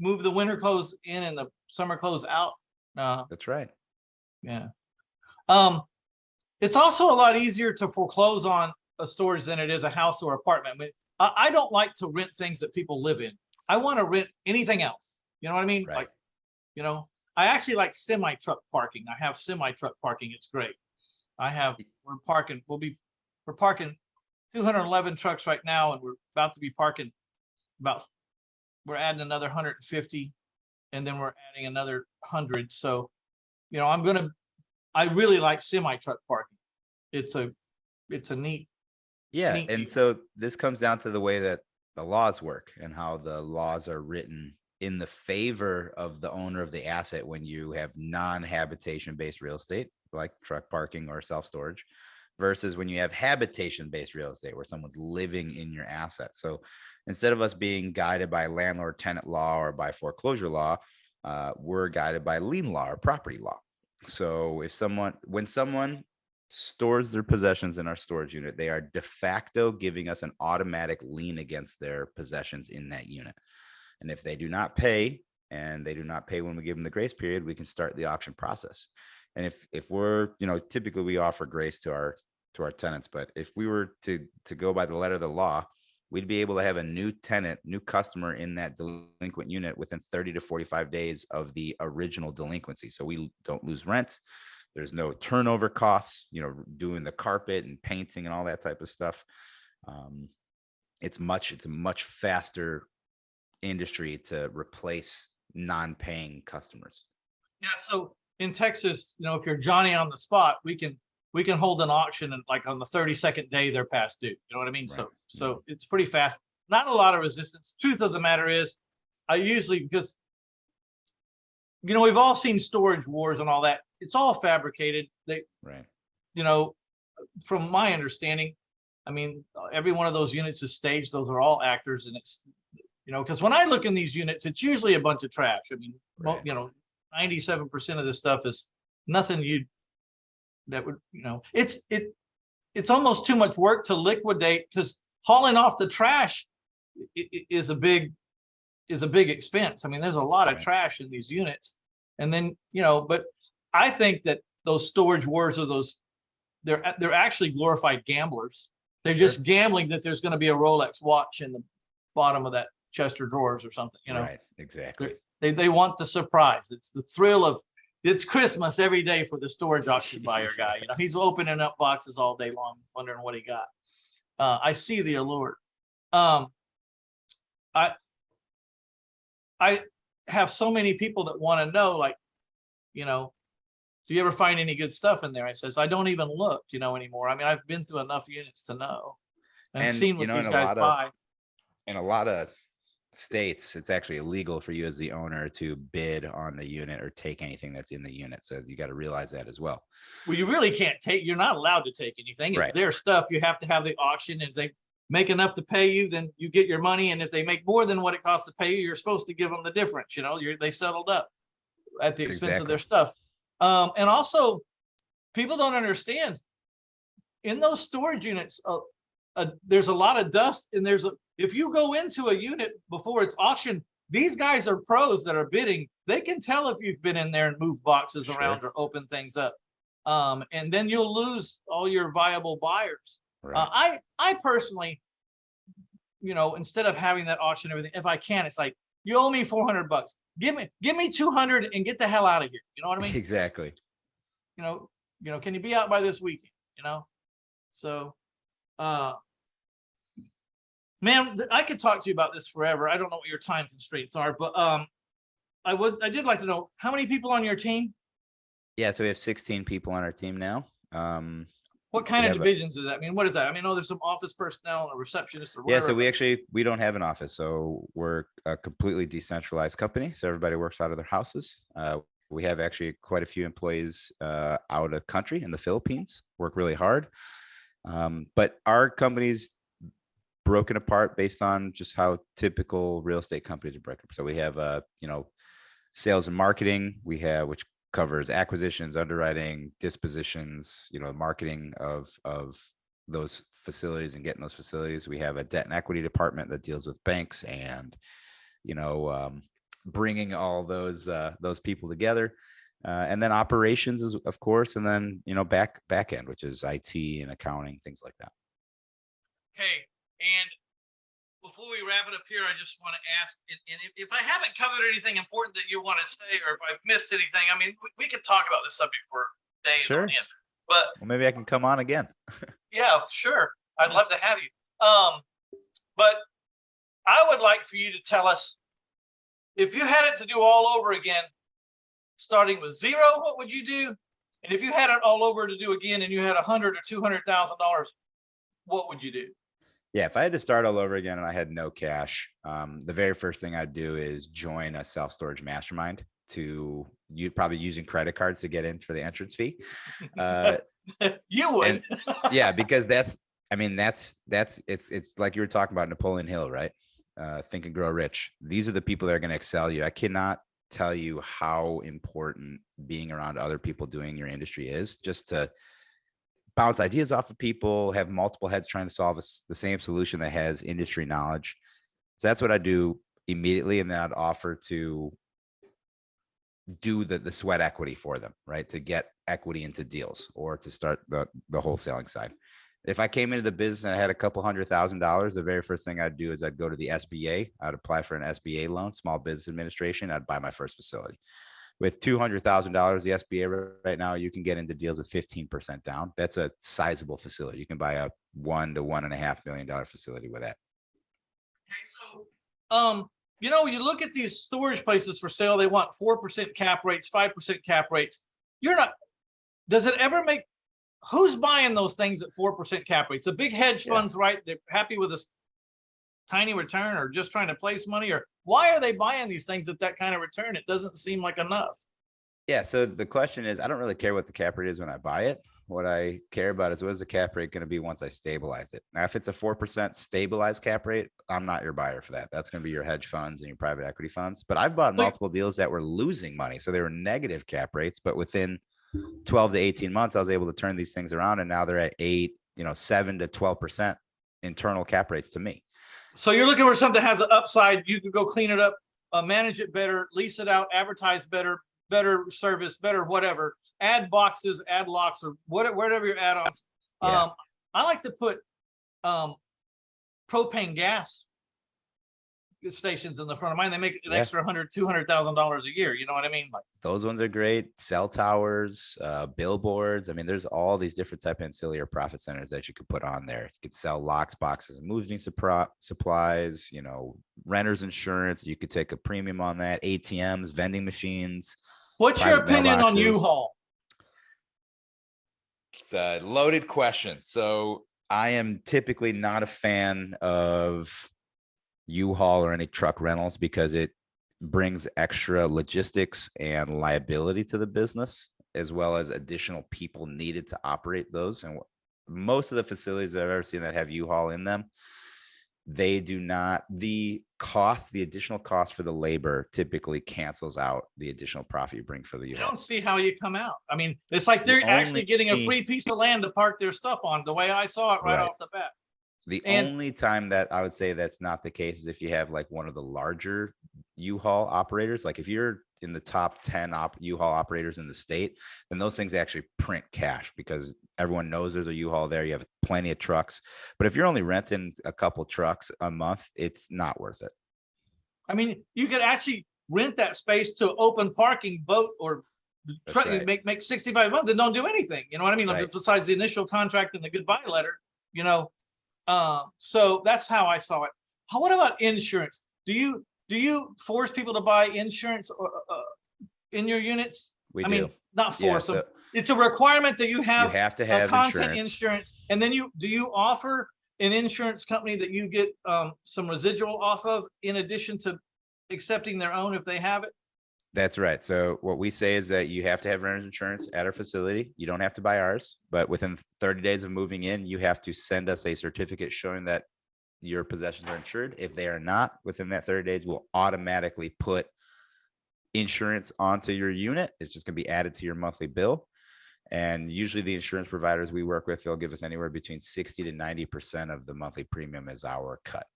Speaker 1: move the winter clothes in and the summer clothes out.
Speaker 2: That's right.
Speaker 1: Yeah. It's also a lot easier to foreclose on a storage than it is a house or apartment. I mean, I don't like to rent things that people live in. I want to rent anything else. You know what I mean?
Speaker 2: Right.
Speaker 1: Like, I actually like semi-truck parking. I have semi-truck parking. It's great. We're parking 211 trucks right now, and we're about to be parking we're adding another 150, and then we're adding another 100. So, I really like semi-truck parking. It's a neat.
Speaker 2: Yeah. And so this comes down to the way that the laws work and how the laws are written in the favor of the owner of the asset when you have non-habitation based real estate, like truck parking or self-storage, versus when you have habitation based real estate where someone's living in your asset. So instead of us being guided by landlord tenant law or by foreclosure law, we're guided by lien law or property law. So when someone stores their possessions in our storage unit, they are de facto giving us an automatic lien against their possessions in that unit. And if they do not pay, and they do not pay when we give them the grace period, we can start the auction process. And if we're, typically we offer grace to our tenants, but if we were to go by the letter of the law, we'd be able to have a new tenant, new customer in that delinquent unit within 30 to 45 days of the original delinquency. So we don't lose rent. There's no turnover costs, doing the carpet and painting and all that type of stuff. It's a much faster industry to replace non-paying customers.
Speaker 1: Yeah. So in Texas, if you're Johnny on the spot, we can hold an auction and like on the 32nd day they're past due. You know what I mean?
Speaker 2: Right.
Speaker 1: So it's pretty fast. Not a lot of resistance. Truth of the matter is, I usually, because we've all seen storage wars and all that. It's all fabricated.
Speaker 2: Right.
Speaker 1: From my understanding, I mean, every one of those units is staged. Those are all actors, and it's because when I look in these units, it's usually a bunch of trash. I mean,
Speaker 2: Right.
Speaker 1: 97% of this stuff is nothing it's almost too much work to liquidate, because hauling off the trash is a big expense. I mean, there's a lot of
Speaker 2: Right.
Speaker 1: trash in these units. And then, but I think that those storage wars they're actually glorified gamblers. They're
Speaker 2: Sure.
Speaker 1: just gambling that there's going to be a Rolex watch in the bottom of that chest of drawers or something,
Speaker 2: Right. Exactly.
Speaker 1: They want the surprise. It's the thrill of, it's Christmas every day for the storage auction buyer guy. He's opening up boxes all day long, wondering what he got. I see the allure. I have so many people that want to know, like, do you ever find any good stuff in there? I says, I don't even look, anymore. I mean, I've been through enough units to know and seen what these guys buy.
Speaker 2: In a lot of states, it's actually illegal for you as the owner to bid on the unit or take anything that's in the unit. So you got to realize that as well.
Speaker 1: Well, you really can't you're not allowed to take anything. It's
Speaker 2: Right.
Speaker 1: their stuff. You have to have the auction. If they make enough to pay you, then you get your money. And if they make more than what it costs to pay you, you're supposed to give them the difference. They settled up at the expense of their stuff. And also, people don't understand, in those storage units, there's a lot of dust, and if you go into a unit before it's auctioned, these guys are pros that are bidding. They can tell if you've been in there and moved boxes
Speaker 2: Sure.
Speaker 1: around or opened things up. And then you'll lose all your viable buyers.
Speaker 2: Right.
Speaker 1: I personally, instead of having that auction, everything, if I can, it's like, you owe me $400. Give me 200 and get the hell out of here. You know what I mean?
Speaker 2: Exactly.
Speaker 1: Can you be out by this weekend? So, man, I could talk to you about this forever. I don't know what your time constraints are, but I did like to know, how many people on your team?
Speaker 2: Yeah. So we have 16 people on our team now.
Speaker 1: What kind of
Speaker 2: have
Speaker 1: divisions is that? I mean, what is that? I mean, there's some office personnel, a receptionist, or whatever.
Speaker 2: Yeah. So we don't have an office. So we're a completely decentralized company. So everybody works out of their houses. We have actually quite a few employees out of country in the Philippines, work really hard. But our company's broken apart based on just how typical real estate companies are broken. So we have, sales and marketing, which covers acquisitions, underwriting, dispositions, marketing of those facilities and getting those facilities. We have a debt and equity department that deals with banks and, bringing all those people together. And then operations is, of course, and then, back end, which is IT and accounting, things like that.
Speaker 1: Okay. And before we wrap it up here, I just want to ask, and if I haven't covered anything important that you want to say, or if I've missed anything, I mean, we could talk about this subject for days
Speaker 2: Sure.
Speaker 1: on end. But
Speaker 2: Well, maybe I can come on again.
Speaker 1: yeah, sure. I'd love to have you. But I would like for you to tell us, if you had it to do all over again, starting with zero, what would you do? And if you had it all over to do again, and you had $100,000 or $200,000, what would you do?
Speaker 2: Yeah, if I had to start all over again and I had no cash, the very first thing I'd do is join a self-storage mastermind. You'd probably using credit cards to get in for the entrance fee.
Speaker 1: You would.
Speaker 2: Yeah, because it's like you were talking about Napoleon Hill, right? Think and Grow Rich. These are the people that are going to excel you. I cannot tell you how important being around other people doing your industry is, just to bounce ideas off of people, have multiple heads trying to solve the same solution that has industry knowledge. So that's what I do immediately. And then I'd offer to do the sweat equity for them, right? To get equity into deals or to start the wholesaling side. If I came into the business and I had a couple $100,000, the very first thing I'd do is I'd go to the SBA. I'd apply for an SBA loan, Small Business Administration. I'd buy my first facility. With $200,000, the SBA right now, you can get into deals with 15% down. That's a sizable facility. You can buy a $1 to $1.5 million facility with that.
Speaker 1: You know, you look at these storage places for sale, they want 4% cap rates, 5% cap rates. Does it ever make, who's buying those things at 4% cap rates? The big hedge funds, right? They're happy with a tiny return or just trying to place money, or why are they buying these things at that kind of return? It doesn't seem like enough.
Speaker 2: Yeah. So the question is, I don't really care what the cap rate is when I buy it. What I care about is what is the cap rate going to be once I stabilize it. Now, if it's a 4% stabilized cap rate, I'm not your buyer for that. That's going to be your hedge funds and your private equity funds. But I've bought multiple deals that were losing money. So they were negative cap rates, but within 12 to 18 months, I was able to turn these things around. And now they're at 7 to 12% internal cap rates to me.
Speaker 1: So you're looking for something that has an upside. You could go clean it up, manage it better, lease it out, advertise better service, better whatever, add boxes, add locks, or whatever your add-ons.
Speaker 2: Yeah.
Speaker 1: I like to put propane gas stations in the front of mine. They make an extra $200,000 a year. You know what I mean? Like,
Speaker 2: those ones are great. Cell towers, billboards. I mean, there's all these different type of ancillary profit centers that you could put on there. You could sell locks, boxes, and moving supplies, renter's insurance. You could take a premium on that. ATMs, vending machines.
Speaker 1: What's your opinion on U-Haul?
Speaker 2: It's a loaded question. So I am typically not a fan of U-Haul or any truck rentals because it brings extra logistics and liability to the business, as well as additional people needed to operate those. And most of the facilities that I've ever seen that have U-Haul in them, they do not, the additional cost for the labor typically cancels out the additional profit you bring for the U-Haul.
Speaker 1: I don't see how you come out. I mean, it's like they're actually getting a free piece of land to park their stuff on, the way I saw it right off the bat.
Speaker 2: The only time that I would say that's not the case is if you have like one of the larger U-Haul operators. Like if you're in the top 10 U-Haul operators in the state, then those things actually print cash because everyone knows there's a U-Haul there. You have plenty of trucks. But if you're only renting a couple trucks a month, it's not worth it. I
Speaker 1: mean, you could actually rent that space to open parking, boat, or truck.
Speaker 2: Right.
Speaker 1: You make 65 a month and don't do anything. You know what I mean? Right. Besides the initial contract and the goodbye letter, so that's how I saw it. What about insurance? Do you force people to buy insurance in your units?
Speaker 2: I mean,
Speaker 1: not force them. It's a requirement that you have
Speaker 2: to have
Speaker 1: content insurance. And then do you offer an insurance company that you get some residual off of in addition to accepting their own if they have it?
Speaker 2: That's right. So what we say is that you have to have renter's insurance at our facility. You don't have to buy ours, but within 30 days of moving in, you have to send us a certificate showing that your possessions are insured. If they are not, within that 30 days, we'll automatically put insurance onto your unit. It's just going to be added to your monthly bill. And usually the insurance providers we work with, they'll give us anywhere between 60 to 90% of the monthly premium as our cut.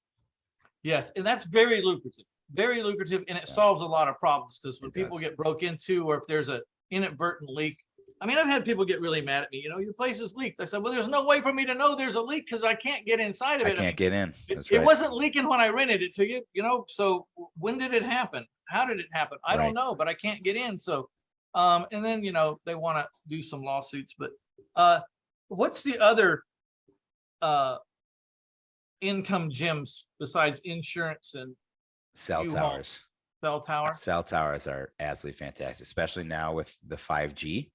Speaker 1: Yes. And that's very lucrative. Very lucrative, and it solves a lot of problems because when people get broke into, or if there's an inadvertent leak. I mean, I've had people get really mad at me. Your place is leaked. I said, well, there's no way for me to know there's a leak because I can't get inside of it.
Speaker 2: I can't get in.
Speaker 1: It wasn't leaking when I rented it to you. So when did it happen? How did it happen? I don't know, but I can't get in. So, and then they want to do some lawsuits. But what's the other income gems besides insurance and
Speaker 2: cell towers? Cell towers are absolutely fantastic, especially now with the 5G.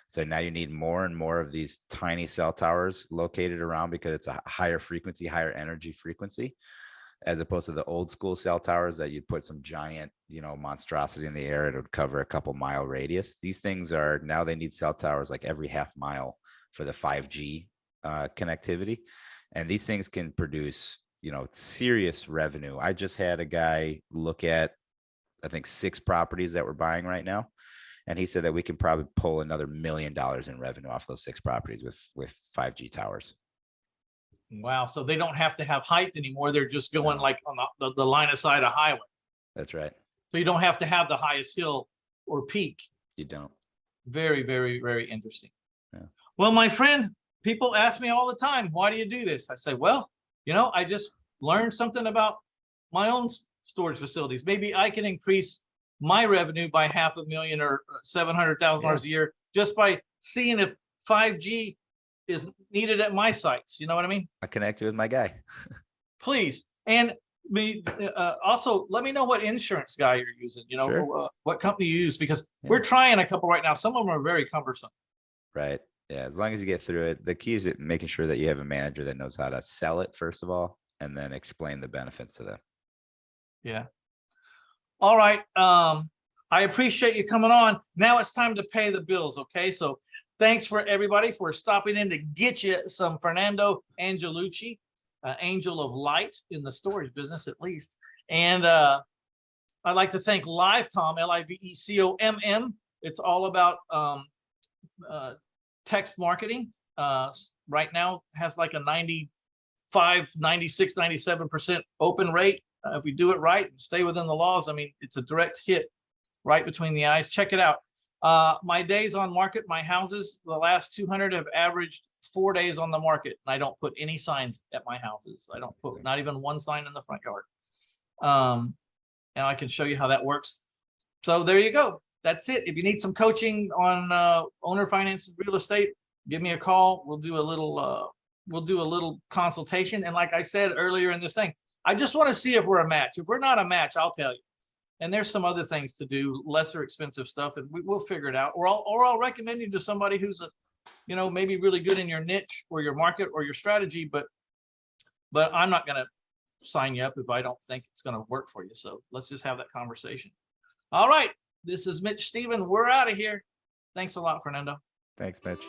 Speaker 2: So now you need more and more of these tiny cell towers located around because it's a higher frequency, higher energy frequency, as opposed to the old school cell towers that you'd put some giant, monstrosity in the air. It would cover a couple mile radius. These things they need cell towers like every half mile for the 5G connectivity. And these things can produce serious revenue. I just had a guy look at, I think, 6 properties that we're buying right now. And he said that we can probably pull another $1 million in revenue off those 6 properties with 5G towers.
Speaker 1: Wow. So they don't have to have height anymore. They're just going
Speaker 2: No.
Speaker 1: like on the line of sight of highway.
Speaker 2: That's right.
Speaker 1: So you don't have to have the highest hill or peak.
Speaker 2: You don't.
Speaker 1: Very, very, very interesting.
Speaker 2: Yeah.
Speaker 1: Well, my friend, people ask me all the time, why do you do this? I say, well, I just learned something about my own storage facilities. Maybe I can increase my revenue by $500,000 or $700,000 a year just by seeing if 5G is needed at my sites. You know what I mean?
Speaker 2: I connected with my guy.
Speaker 1: Please. And also let me know what insurance guy you're using,
Speaker 2: Sure.
Speaker 1: what company you use, because we're trying a couple right now. Some of them are very cumbersome.
Speaker 2: Right. Yeah. As long as you get through it, the key is making sure that you have a manager that knows how to sell it, first of all, and then explain the benefits to them.
Speaker 1: Yeah. All right. I appreciate you coming on. Now it's time to pay the bills. Okay. So thanks for everybody for stopping in to get you some Fernando Angelucci, angel of light in the storage business, at least. And I'd like to thank Livecom, LIVECOMM. It's all about text marketing. Right now has like a 95, 96, 97% open rate. If we do it right and stay within the laws, I mean, it's a direct hit right between the eyes. Check it out. My days on market, my houses, the last 200 have averaged 4 days on the market. And I don't put any signs at my houses. I don't put not even one sign in the front yard. And I can show you how that works. So there you go. That's it. If you need some coaching on owner finance and real estate, give me a call. We'll do a little consultation. And like I said earlier in this thing, I just want to see if we're a match. If we're not a match, I'll tell you. And there's some other things to do, lesser expensive stuff, and we'll figure it out. Or I'll recommend you to somebody who's maybe really good in your niche or your market or your strategy, but I'm not going to sign you up if I don't think it's going to work for you. So let's just have that conversation. All right. This is Mitch Stephen. We're out of here. Thanks a lot, Fernando.
Speaker 2: Thanks, Mitch.